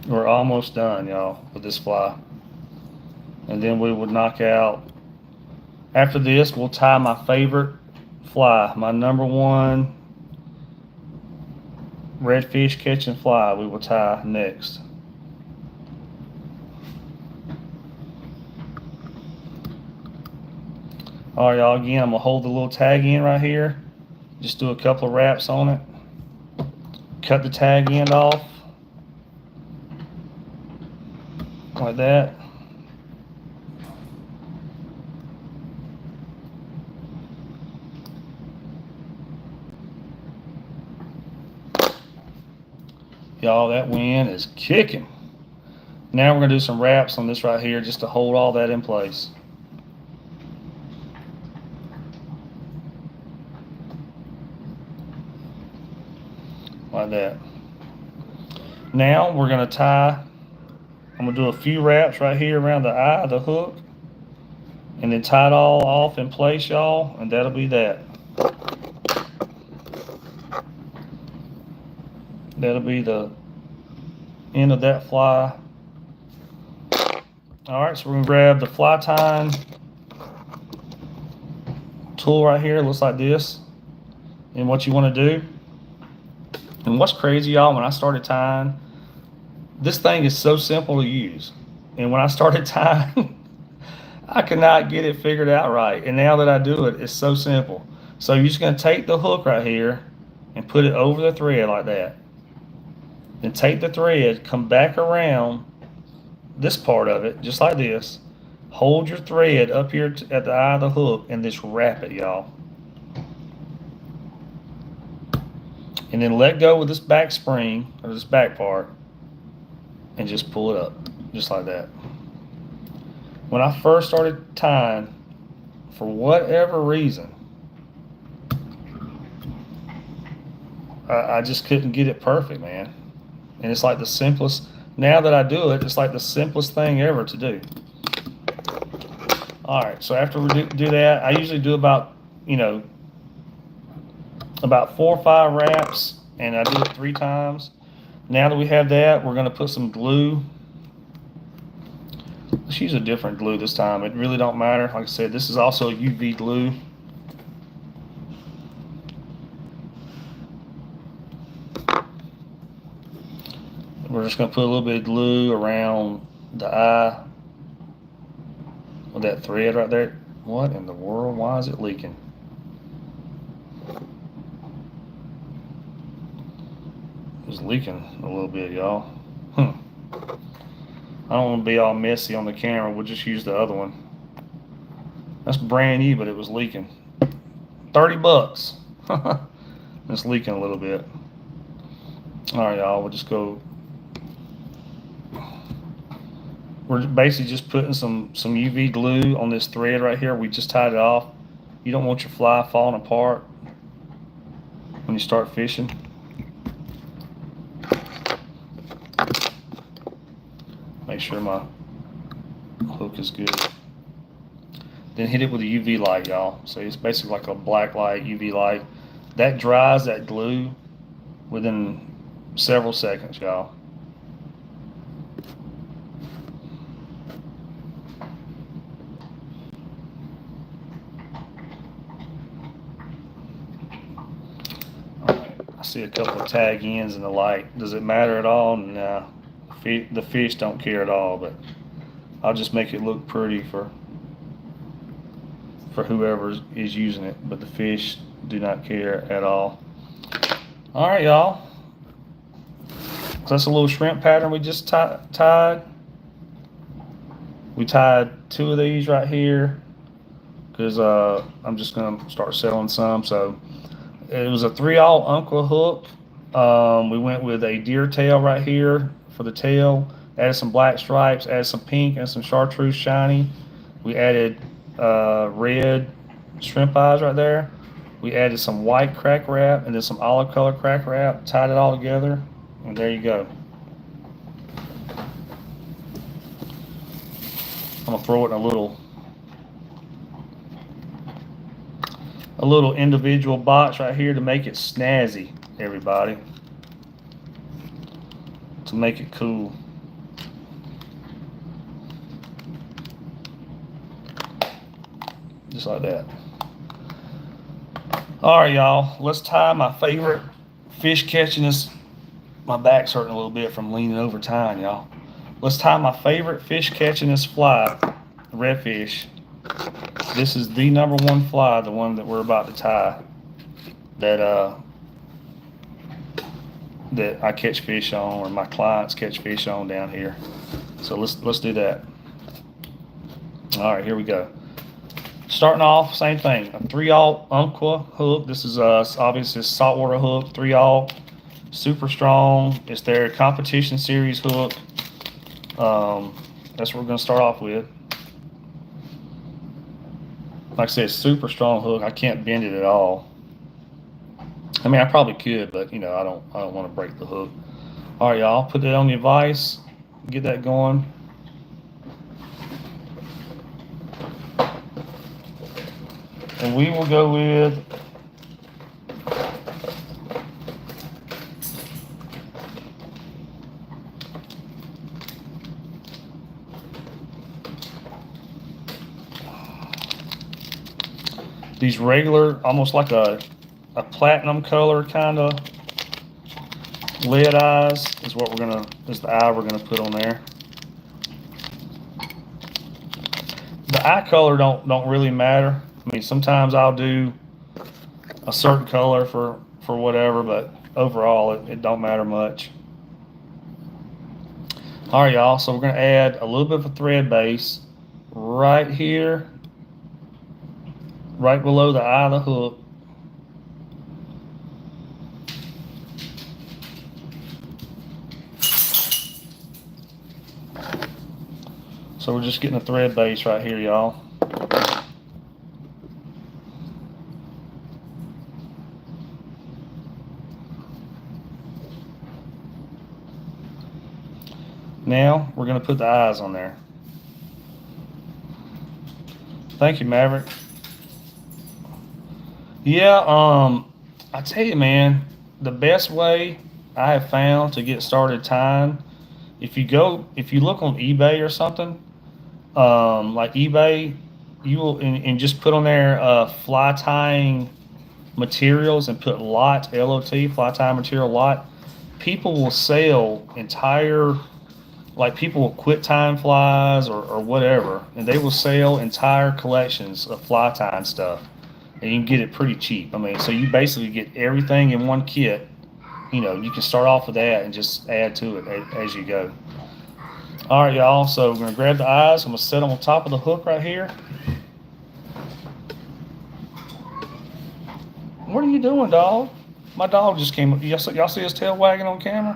We're almost done, y'all, with this fly. And then we would knock out. After this, we'll tie my favorite fly, my number one redfish catching fly. We will tie next. All right, y'all, again, I'm gonna hold the little tag end right here. Just do a couple of wraps on it. Cut the tag end off. Like that. Y'all, that wind is kicking. Now we're gonna do some wraps on this right here just to hold all that in place. Like that. Now we're gonna tie, I'm gonna do a few wraps right here around the eye of the hook and then tie it all off in place, y'all, and that'll be that. That'll be the end of that fly. All right, so we're gonna grab the fly tying tool right here. It looks like this. And what you want to do, and what's crazy, y'all, when I started tying, this thing is so simple to use. And when I started tying, I could not get it figured out right. And now that I do it, it's so simple. So you're just gonna take the hook right here and put it over the thread like that. Then take the thread, come back around this part of it, just like this. Hold your thread up here at the eye of the hook and just wrap it, y'all. And then let go with this back spring, or this back part, and just pull it up, just like that. When I first started tying, for whatever reason, I just couldn't get it perfect, man. And it's like the simplest, now that I do it, it's like the simplest thing ever to do. All right, so after we do that, I usually do about, about 4 or 5 wraps, and I do it 3 times. Now that we have that, we're gonna put some glue. Let's use a different glue this time. It really don't matter. Like I said, this is also UV glue. We're just gonna put a little bit of glue around the eye with that thread right there. What in the world? Why is it leaking? It's leaking a little bit, y'all. I don't want to be all messy on the camera. We'll just use the other one. That's brand new, but it was leaking. $30. It's leaking a little bit. All right, y'all. We'll just go. We're basically just putting some UV glue on this thread right here. We just tied it off. You don't want your fly falling apart when you start fishing. Make sure my hook is good. Then hit it with a UV light, y'all. So it's basically like a black light, UV light. That dries that glue within several seconds, y'all. I see a couple of tag ends in the light. Does it matter at all? No. The fish don't care at all, but I'll just make it look pretty for whoever is using it, but the fish do not care at all. All right, y'all. So that's a little shrimp pattern we just tied. We tied 2 of these right here because I'm just gonna start selling some. So it was a 3/0 Umpqua hook. We went with a deer tail right here for the tail. Added some black stripes, added some pink and some chartreuse shiny. We added red shrimp eyes right there. We added some white crack wrap and then some olive color crack wrap. Tied it all together, and there you go. I'm gonna throw it in a little individual box right here to make it snazzy, everybody. To make it cool. Just like that. All right, y'all. Let's tie my favorite fish catching this. My back's hurting a little bit from leaning over tying, y'all. Let's tie my favorite fish catching this fly, redfish. This is the #1 fly, the one that we're about to tie. That I catch fish on, or my clients catch fish on down here. So let's do that. All right, here we go. Starting off, same thing, a 3/0 Umpqua hook. This is obviously a saltwater hook, 3/0, super strong. It's their competition series hook. That's what we're gonna start off with. Like I said, super strong hook. I can't bend it at all. I mean, I probably could, but you know, I don't want to break the hook. All right, y'all, put that on your vise. Get that going. And we will go with these regular, almost like a platinum color kind of lead eyes is what is the eye we're gonna put on there. The eye color don't really matter. I mean, sometimes I'll do a certain color for whatever, but overall it don't matter much. All right, y'all, so we're gonna add a little bit of a thread base right here, right below the eye of the hook. So we're just getting a thread base right here, y'all. Now we're going to put the eyes on there. Thank you, Maverick. Yeah, I tell you, man, the best way I have found to get started tying, if you look on eBay or something, like eBay, you will and just put on there fly tying materials and put lot, LOT, fly tying material lot. People will sell entire, like people will quit tying flies or whatever, and they will sell entire collections of fly tying stuff, and you can get it pretty cheap. I mean, so you basically get everything in one kit, you can start off with that and just add to it as you go. All right, y'all. So we're gonna grab the eyes. I'm gonna set them on top of the hook right here. What are you doing, dog? My dog just came up. Y'all see his tail wagging on camera?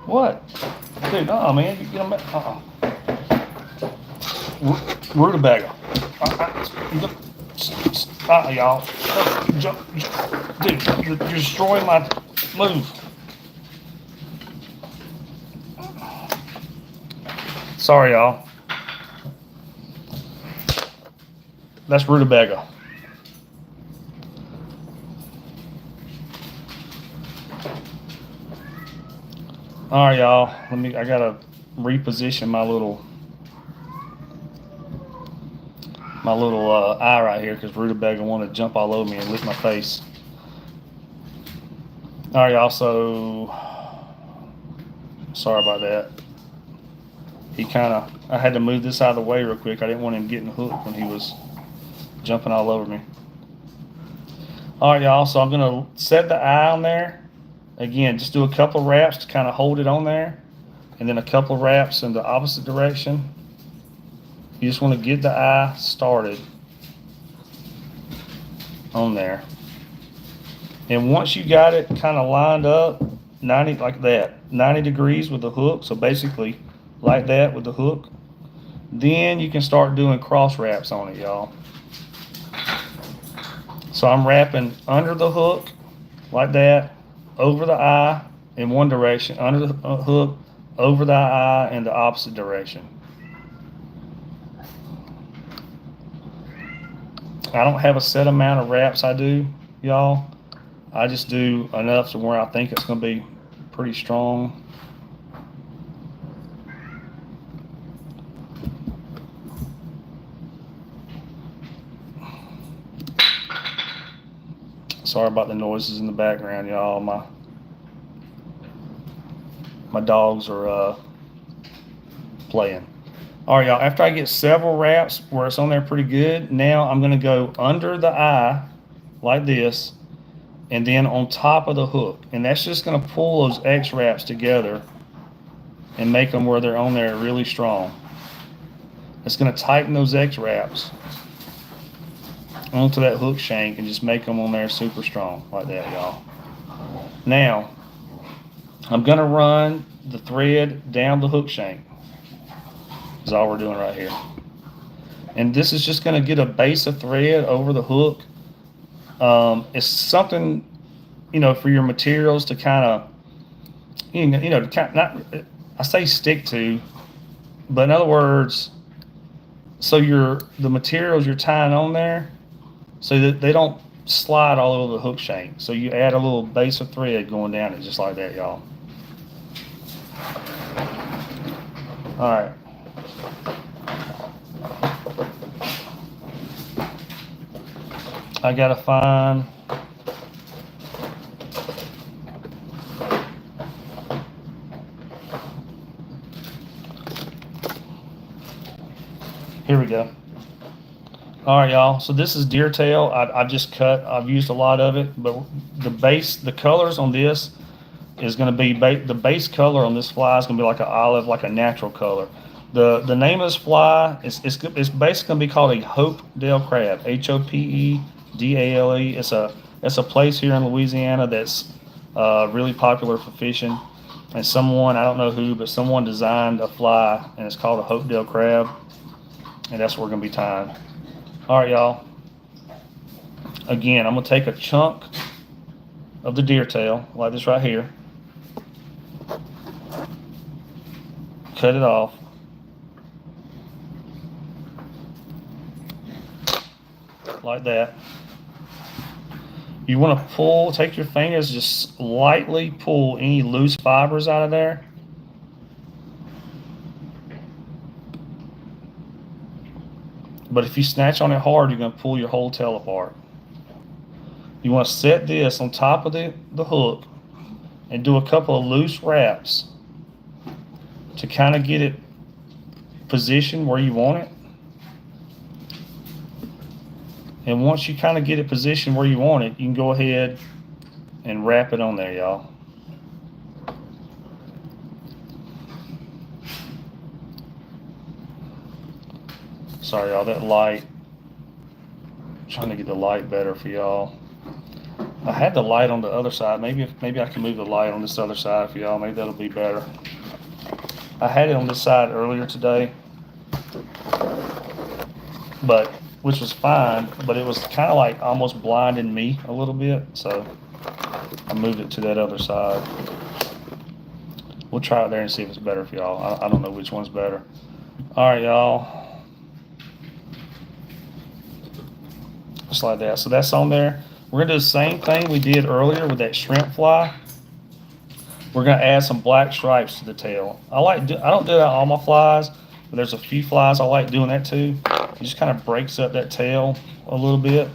What? Dude, no, man. You get him back. Rutabaga. Y'all. Dude, you're destroying my move. Sorry, y'all. That's rutabaga. All right, y'all. I gotta reposition my little eye right here because rutabaga want to jump all over me and lick my face. All right, y'all. So sorry about that. I had to move this out of the way real quick. I didn't want him getting hooked when he was jumping all over me. All right, y'all. So I'm gonna set the eye on there. Again, just do a couple wraps to kind of hold it on there, and then a couple wraps in the opposite direction. You just want to get the eye started on there. And once you got it kind of lined up, 90 like that, 90 degrees with the hook, so basically like that with the hook, then you can start doing cross wraps on it, y'all. So I'm wrapping under the hook like that, over the eye in one direction, under the hook, over the eye in the opposite direction. I don't have a set amount of wraps I do, y'all. I just do enough to where I think it's going to be pretty strong. Sorry about the noises in the background, y'all. My dogs are playing. All right, y'all. After I get several wraps where it's on there pretty good, now I'm going to go under the eye like this, and then on top of the hook, and that's just going to pull those X wraps together and make them where they're on there really strong. It's going to tighten those X wraps onto that hook shank and just make them on there super strong like that, y'all. Now I'm gonna run the thread down the hook shank is all we're doing right here, and this is just gonna get a base of thread over the hook. It's something, for your materials to kind of, to kind of not, I say stick to, but in other words, so the materials you're tying on there, so that they don't slide all over the hook shank. So you add a little base of thread going down it just like that, y'all. All right. I gotta find here we go. All right, y'all. So this is deer tail. I've just cut. I've used a lot of it, but the colors on this is going to be the base color on this fly is going to be like an olive, like a natural color. The name of this fly is it's basically going to be called a Hopedale crab. Hopedale. It's a place here in Louisiana that's really popular for fishing. And someone, I don't know who, but someone designed a fly, and it's called a Hopedale crab, and that's what we're going to be tying. All right, y'all. Again, I'm going to take a chunk of the deer tail, like this right here. Cut it off. Like that. You want to take your fingers, just lightly pull any loose fibers out of there. But if you snatch on it hard, you're going to pull your whole tail apart. You want to set this on top of the hook and do a couple of loose wraps to kind of get it positioned where you want it. And once you kind of get it positioned where you want it, you can go ahead and wrap it on there, y'all. Sorry, y'all, that light. I'm trying to get the light better for y'all. I had the light on the other side. Maybe I can move the light on this other side for y'all. Maybe that'll be better. I had it on this side earlier today, but which was fine, but it was kind of like almost blinding me a little bit, so I moved it to that other side. We'll try it there and see if it's better for y'all. I don't know which one's better. All right, y'all. Just like that. So that's on there. We're gonna do the same thing we did earlier with that shrimp fly. We're gonna add some black stripes to the tail. I don't do that on all my flies, but there's a few flies I like doing that too. It just kind of breaks up that tail a little bit.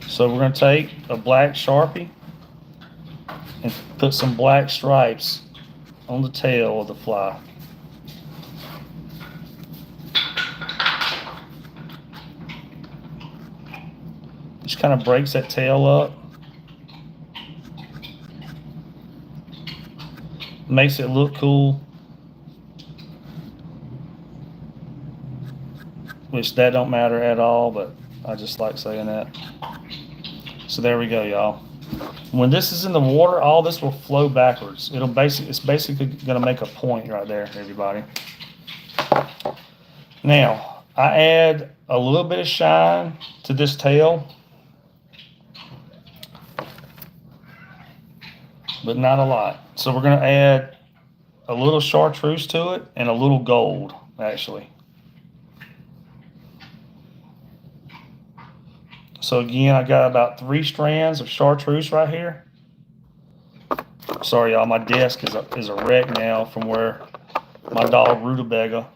So we're gonna take a black Sharpie and put some black stripes on the tail of the fly. Just kind of breaks that tail up. Makes it look cool. Which that don't matter at all, but I just like saying that. So there we go, y'all. When this is in the water, all this will flow backwards. It's basically gonna make a point right there, everybody. Now, I add a little bit of shine to this tail, but not a lot. So we're gonna add a little chartreuse to it and a little gold, actually. So again, I got about 3 strands of chartreuse right here. Sorry, y'all, my desk is a wreck now from where my dog Rutabaga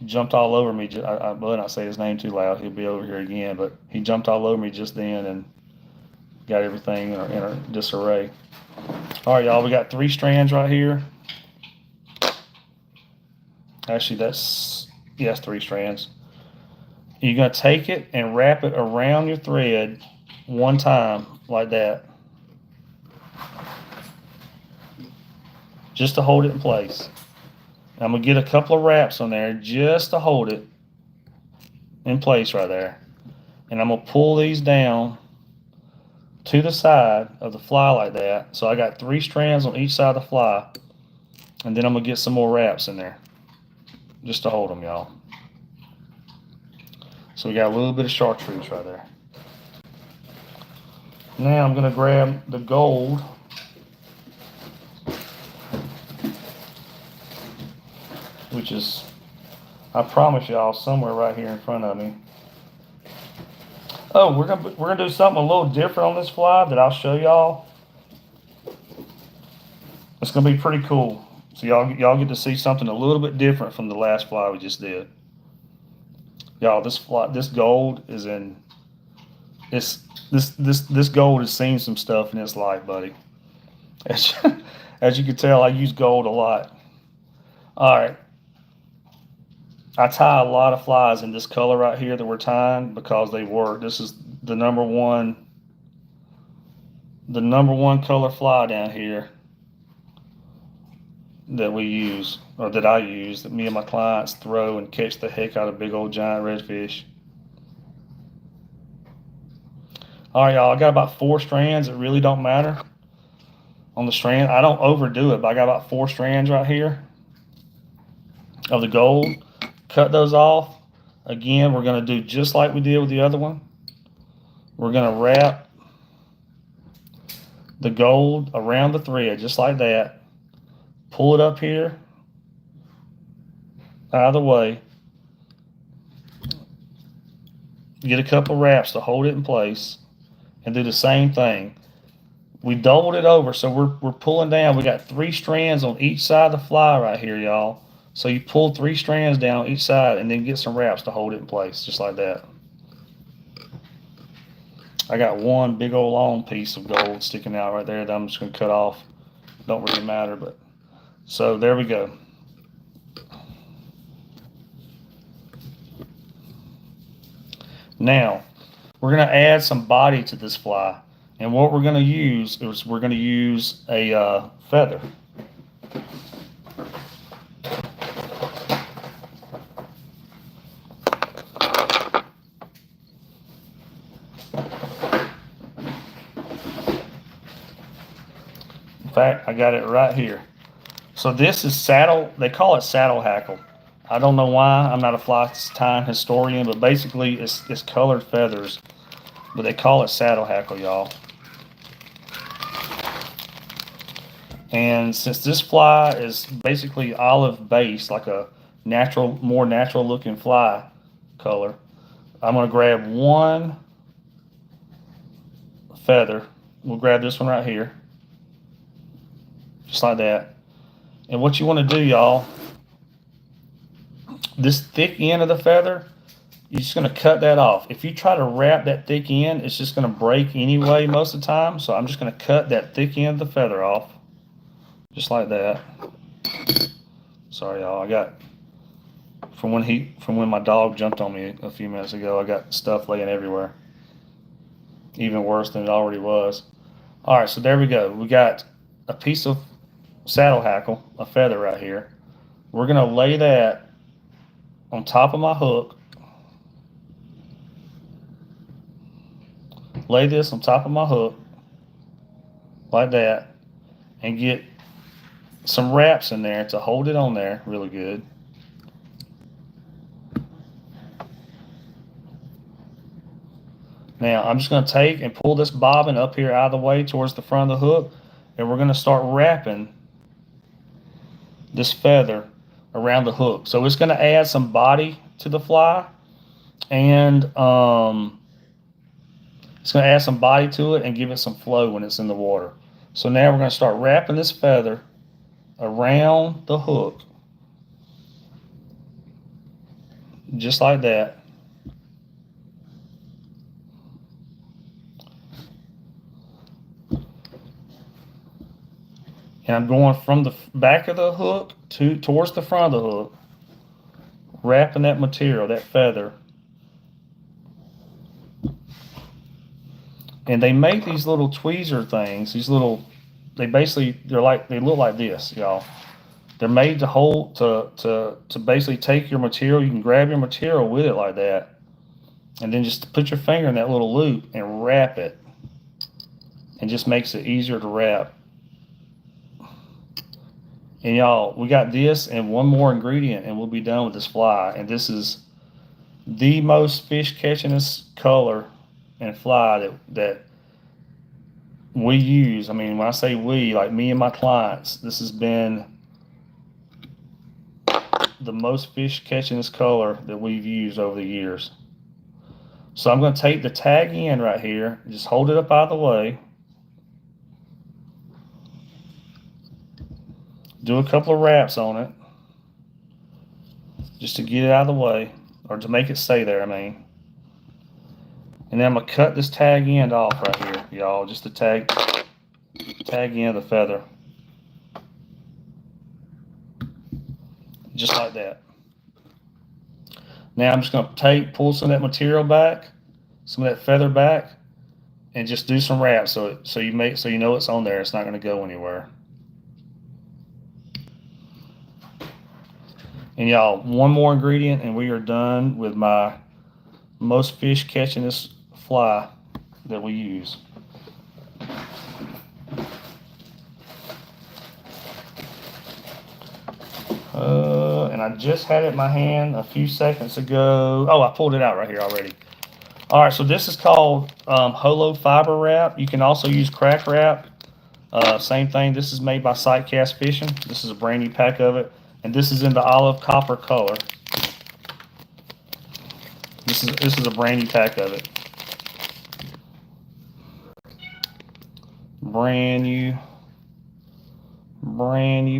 jumped all over me. I better not say his name too loud. He'll be over here again, but he jumped all over me just then and got everything in a disarray. All right, y'all, we got 3 strands right here. Actually, that's 3 strands. You're going to take it and wrap it around your thread one time like that, just to hold it in place. I'm going to get a couple of wraps on there just to hold it in place right there. And I'm going to pull these down to the side of the fly like that. So I got 3 strands on each side of the fly. And then I'm going to get some more wraps in there just to hold them, y'all. So we got a little bit of chartreuse right there. Now I'm going to grab the gold which is, I promise y'all, somewhere right here in front of me. Oh, we're gonna do something a little different on this fly that I'll show y'all. It's gonna be pretty cool. So y'all get to see something a little bit different from the last fly we just did. Y'all, this gold is in this gold has seen some stuff in its life, buddy. As you can tell, I use gold a lot. All right. I tie a lot of flies in this color right here that we're tying because they work. This is the number one color fly down here that we use, or that I use, that me and my clients throw and catch the heck out of big old giant redfish. All right, y'all, I got about 4 strands. It really don't matter on the strand. I don't overdo it, but I got about 4 strands right here of the gold. Cut those off. Again, we're going to do just like we did with the other one. We're going to wrap the gold around the thread just like that. Pull it up here out of the way. Get a couple wraps to hold it in place and do the same thing. We doubled it over, so we're pulling down. We got 3 strands on each side of the fly right here, y'all. So you pull 3 strands down each side and then get some wraps to hold it in place, just like that. I got one big old long piece of gold sticking out right there that I'm just going to cut off. Don't really matter, but so there we go. Now, we're going to add some body to this fly. And what we're going to use is we're going to use a feather. fact, I got it right here. So this is saddle, they call it saddle hackle. I don't know why, I'm not a fly tying historian, but basically it's colored feathers. But they call it saddle hackle, y'all. And since this fly is basically olive based, like a natural, more natural looking fly color, I'm gonna grab one feather. We'll grab this one right here. Just like that. And what you want to do, y'all, this thick end of the feather, you're just going to cut that off. If you try to wrap that thick end, it's just going to break anyway most of the time. So I'm just going to cut that thick end of the feather off. Just like that. Sorry, y'all. I got, from when my dog jumped on me a few minutes ago, I got stuff laying everywhere. Even worse than it already was. All right, so there we go. We got a piece of saddle hackle, a feather right here. We're going to lay that on top of my hook. Lay this on top of my hook like that and get some wraps in there to hold it on there really good. Now I'm just going to take and pull this bobbin up here out of the way towards the front of the hook, and we're going to start wrapping this feather around the hook. So it's going to add some body to the fly, and it's going to add some body to it and give it some flow when it's in the water. So now we're going to start wrapping this feather around the hook, just like that. And I'm going from the back of the hook towards the front of the hook, wrapping that material, that feather. And they make these little tweezer things, these little, they look like this, y'all. They're made to hold, to basically take your material. You can grab your material with it like that, and then just put your finger in that little loop and wrap it. It just makes it easier to wrap. And y'all, we got this and one more ingredient and we'll be done with this fly. And this is the most fish catchingest color and fly that we use. I mean, when I say we, like me and my clients, this has been the most fish catchingest color that we've used over the years. So I'm going to take the tag end right here, just hold it up out of the way. Do a couple of wraps on it, just to get it out of the way, or to make it stay there, I mean. And then I'm going to cut this tag end off right here, y'all, just the tag end of the feather. Just like that. Now I'm just going to pull some of that material back, some of that feather back, and just do some wraps so you know it's on there. It's not going to go anywhere. And y'all, one more ingredient and we are done with my most fish catchingest fly that we use. And I just had it in my hand a few seconds ago. Oh, I pulled it out right here already. All right, so this is called holo fiber wrap. You can also use crack wrap. Same thing. This is made by Sightcast Fishing. This is a brand new pack of it. And this is in the olive copper color. This is a brand new pack of it. Brand new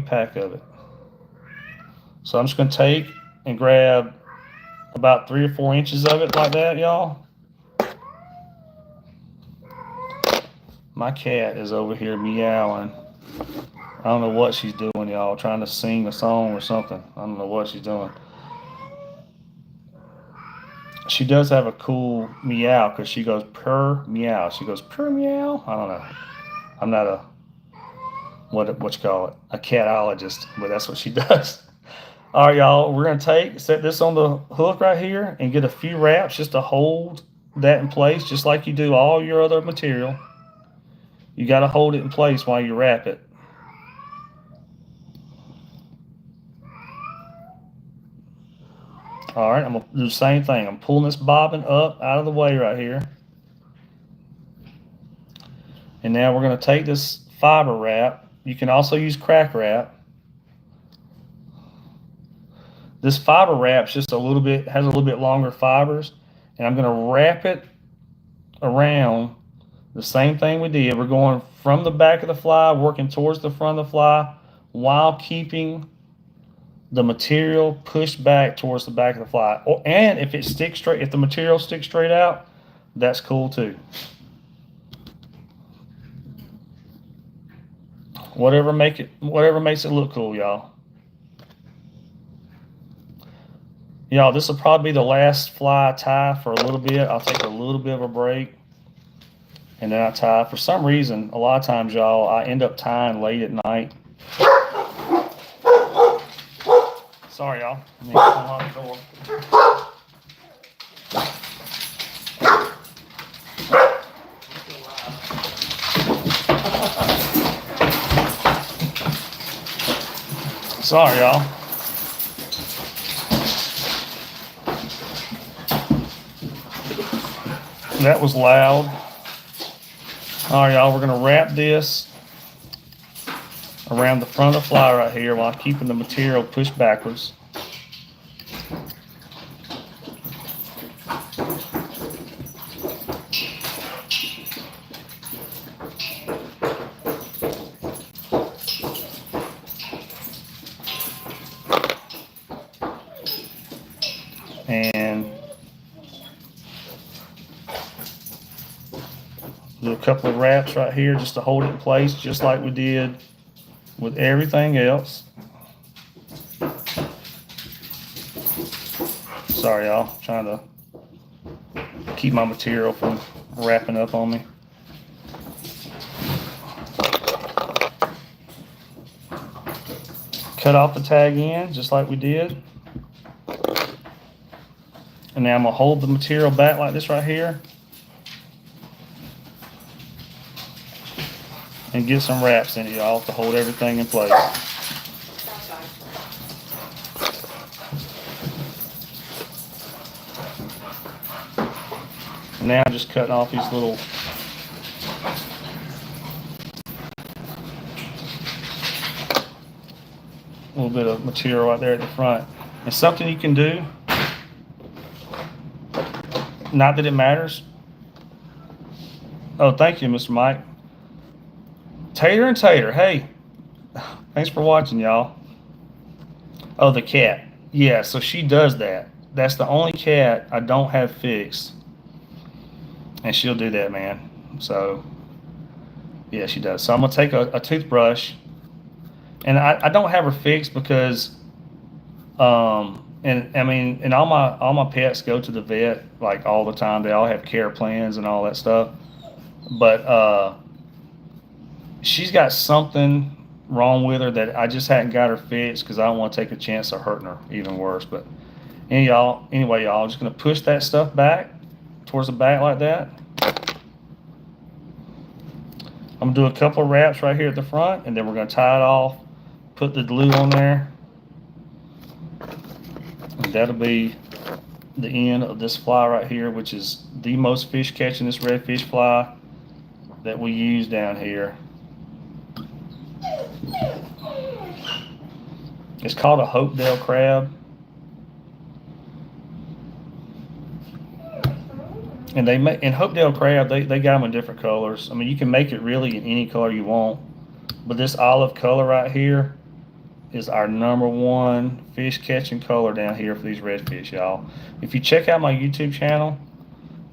pack of it. So I'm just going to take and grab about 3 or 4 inches of it like that, y'all. My cat is over here meowing. I don't know what she's doing, y'all. Trying to sing a song or something. I don't know what she's doing. She does have a cool meow because she goes purr meow. She goes purr meow. I don't know. I'm not a what you call it, a catologist, but that's what she does. All right, y'all. We're gonna set this on the hook right here and get a few wraps just to hold that in place, just like you do all your other material. You got to hold it in place while you wrap it. All right, I'm gonna do the same thing. I'm pulling this bobbin up out of the way right here. And now we're gonna take this fiber wrap. You can also use crack wrap. This fiber wrap's just has a little bit longer fibers, and I'm gonna wrap it around the same thing we did. We're going from the back of the fly, working towards the front of the fly, while keeping the material pushed back towards the back of the fly. And if it sticks straight, if the material sticks straight out, that's cool too. Whatever makes it look cool, y'all. Y'all, this will probably be the last fly I tie for a little bit. I'll take a little bit of a break, and then I tie. For some reason, a lot of times, y'all, I end up tying late at night. Sorry, y'all. Let me unlock the door. Sorry, y'all. That was loud. All right, y'all, we're gonna wrap this around the front of the fly right here while keeping the material pushed backwards. And do a couple of wraps right here just to hold it in place, just like we did with everything else. Sorry, y'all, trying to keep my material from wrapping up on me. Cut off the tag end just like we did. And now I'm gonna hold the material back like this right here and get some wraps in it, y'all, to hold everything in place. Now I'm just cutting off these little bit of material right there at the front. And something you can do, not that it matters. Oh, thank you, Mr. Mike. Tater and Tater, hey, thanks for watching, y'all. Oh, the cat. Yeah, so she does that. That's the only cat I don't have fixed. And she'll do that, man. So, yeah, she does. So I'm going to take a toothbrush. And I don't have her fixed because, and I mean, and all my pets go to the vet like all the time. They all have care plans and all that stuff. But she's got something wrong with her that I just hadn't got her fixed because I don't want to take a chance of hurting her even worse. But anyway, y'all, I'm just gonna push that stuff back towards the back like that. I'm gonna do a couple of wraps right here at the front, and then we're gonna tie it off, put the glue on there, and that'll be the end of this fly right here, which is the most fish catching this redfish fly that we use down here. It's called a Hopedale crab. And they make in Hopedale crab, they got them in different colors. I mean, you can make it really in any color you want, but this olive color right here is our #1 fish catching color down here for these redfish, y'all. If you check out my YouTube channel,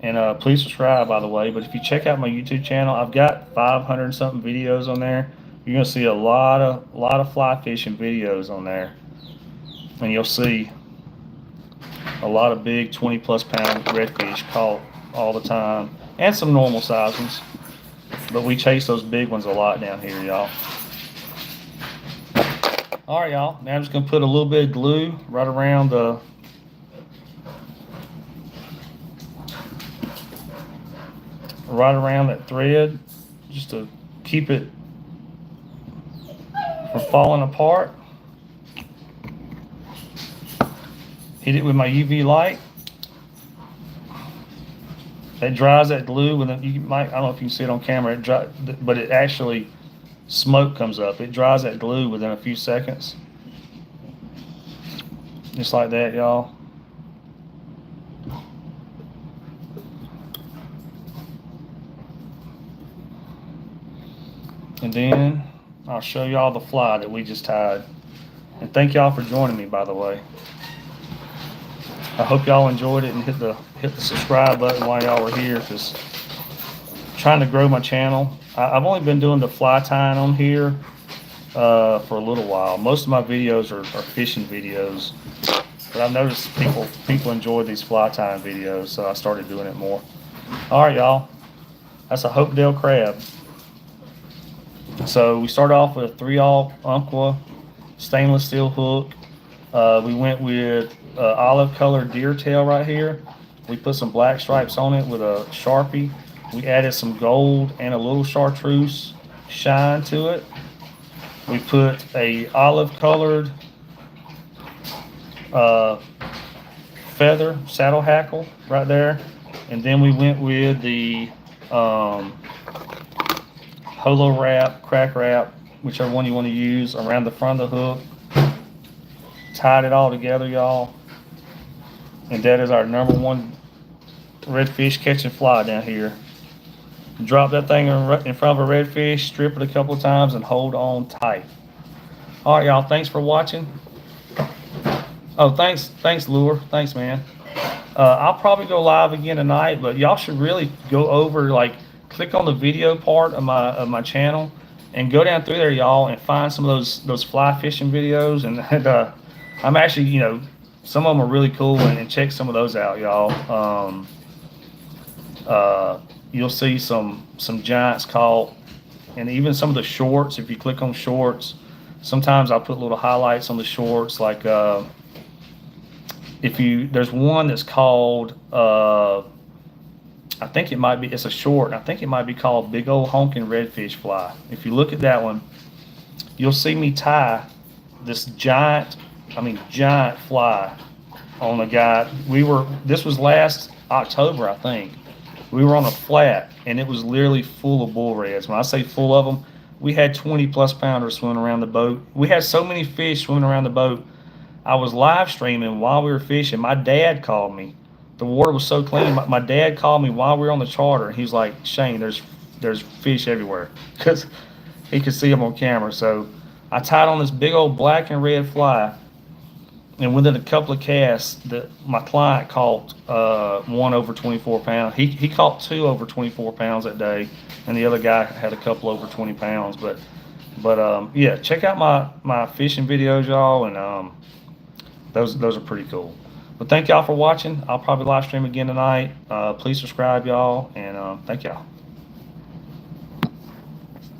and please subscribe, by the way, but if you check out my YouTube channel, I've got 500 something videos on there. You're gonna see a lot of fly fishing videos on there, and you'll see a lot of big 20+ pound redfish caught all the time, and some normal size ones, but we chase those big ones a lot down here, y'all. All right, y'all, now I'm just gonna put a little bit of glue right around that thread, just to keep it from falling apart. Hit it with my UV light. It dries that glue with it. You might, I don't know if you can see it on camera, but it actually, smoke comes up. It dries that glue within a few seconds. Just like that, y'all. And then I'll show y'all the fly that we just tied. And thank y'all for joining me, by the way. I hope y'all enjoyed it, and hit the subscribe button while y'all were here, because I'm trying to grow my channel. I've only been doing the fly tying on here for a little while. Most of my videos are fishing videos, but I've noticed people enjoy these fly tying videos, so I started doing it more. All right, y'all. That's a Hopedale crab. So we started off with a 3/0 Umpqua stainless steel hook. We went with olive colored deer tail right here. We put some black stripes on it with a Sharpie. We added some gold and a little chartreuse shine to it. We put a olive colored feather saddle hackle right there. And then we went with the holo wrap, crack wrap, whichever one you want to use, around the front of the hook. Tied it all together, y'all. And that is our #1 redfish catching fly down here. Drop that thing in front of a redfish, strip it a couple of times, and hold on tight. All right, y'all. Thanks for watching. Oh, thanks, Lure. Thanks, man. I'll probably go live again tonight, but y'all should really go over, like, click on the video part of my channel, and go down through there, y'all, and find some of those fly fishing videos. And I'm actually, you know, some of them are really cool, and check some of those out, y'all. You'll see some giants caught, and even some of the shorts. If you click on shorts, sometimes I'll put little highlights on the shorts, like there's one that's called I think it's a short. I think it might be called Big Old Honkin' Redfish Fly. If you look at that one, you'll see me tie this giant fly on a guy. This was last October, I think. We were on a flat, and it was literally full of bull reds. When I say full of them, we had 20+ pounders swimming around the boat. We had so many fish swimming around the boat. I was live streaming while we were fishing. My dad called me. The water was so clean. My dad called me while we were on the charter, and he's like, "Shane, there's fish everywhere," because he could see them on camera. So I tied on this big old black and red fly, and within a couple of casts, my client caught one over 24 pounds. He caught 2 over 24 pounds that day, and the other guy had a couple over 20 pounds. But yeah, check out my fishing videos, y'all, and those are pretty cool. But thank y'all for watching. I'll probably live stream again tonight. Please subscribe, y'all, and thank y'all.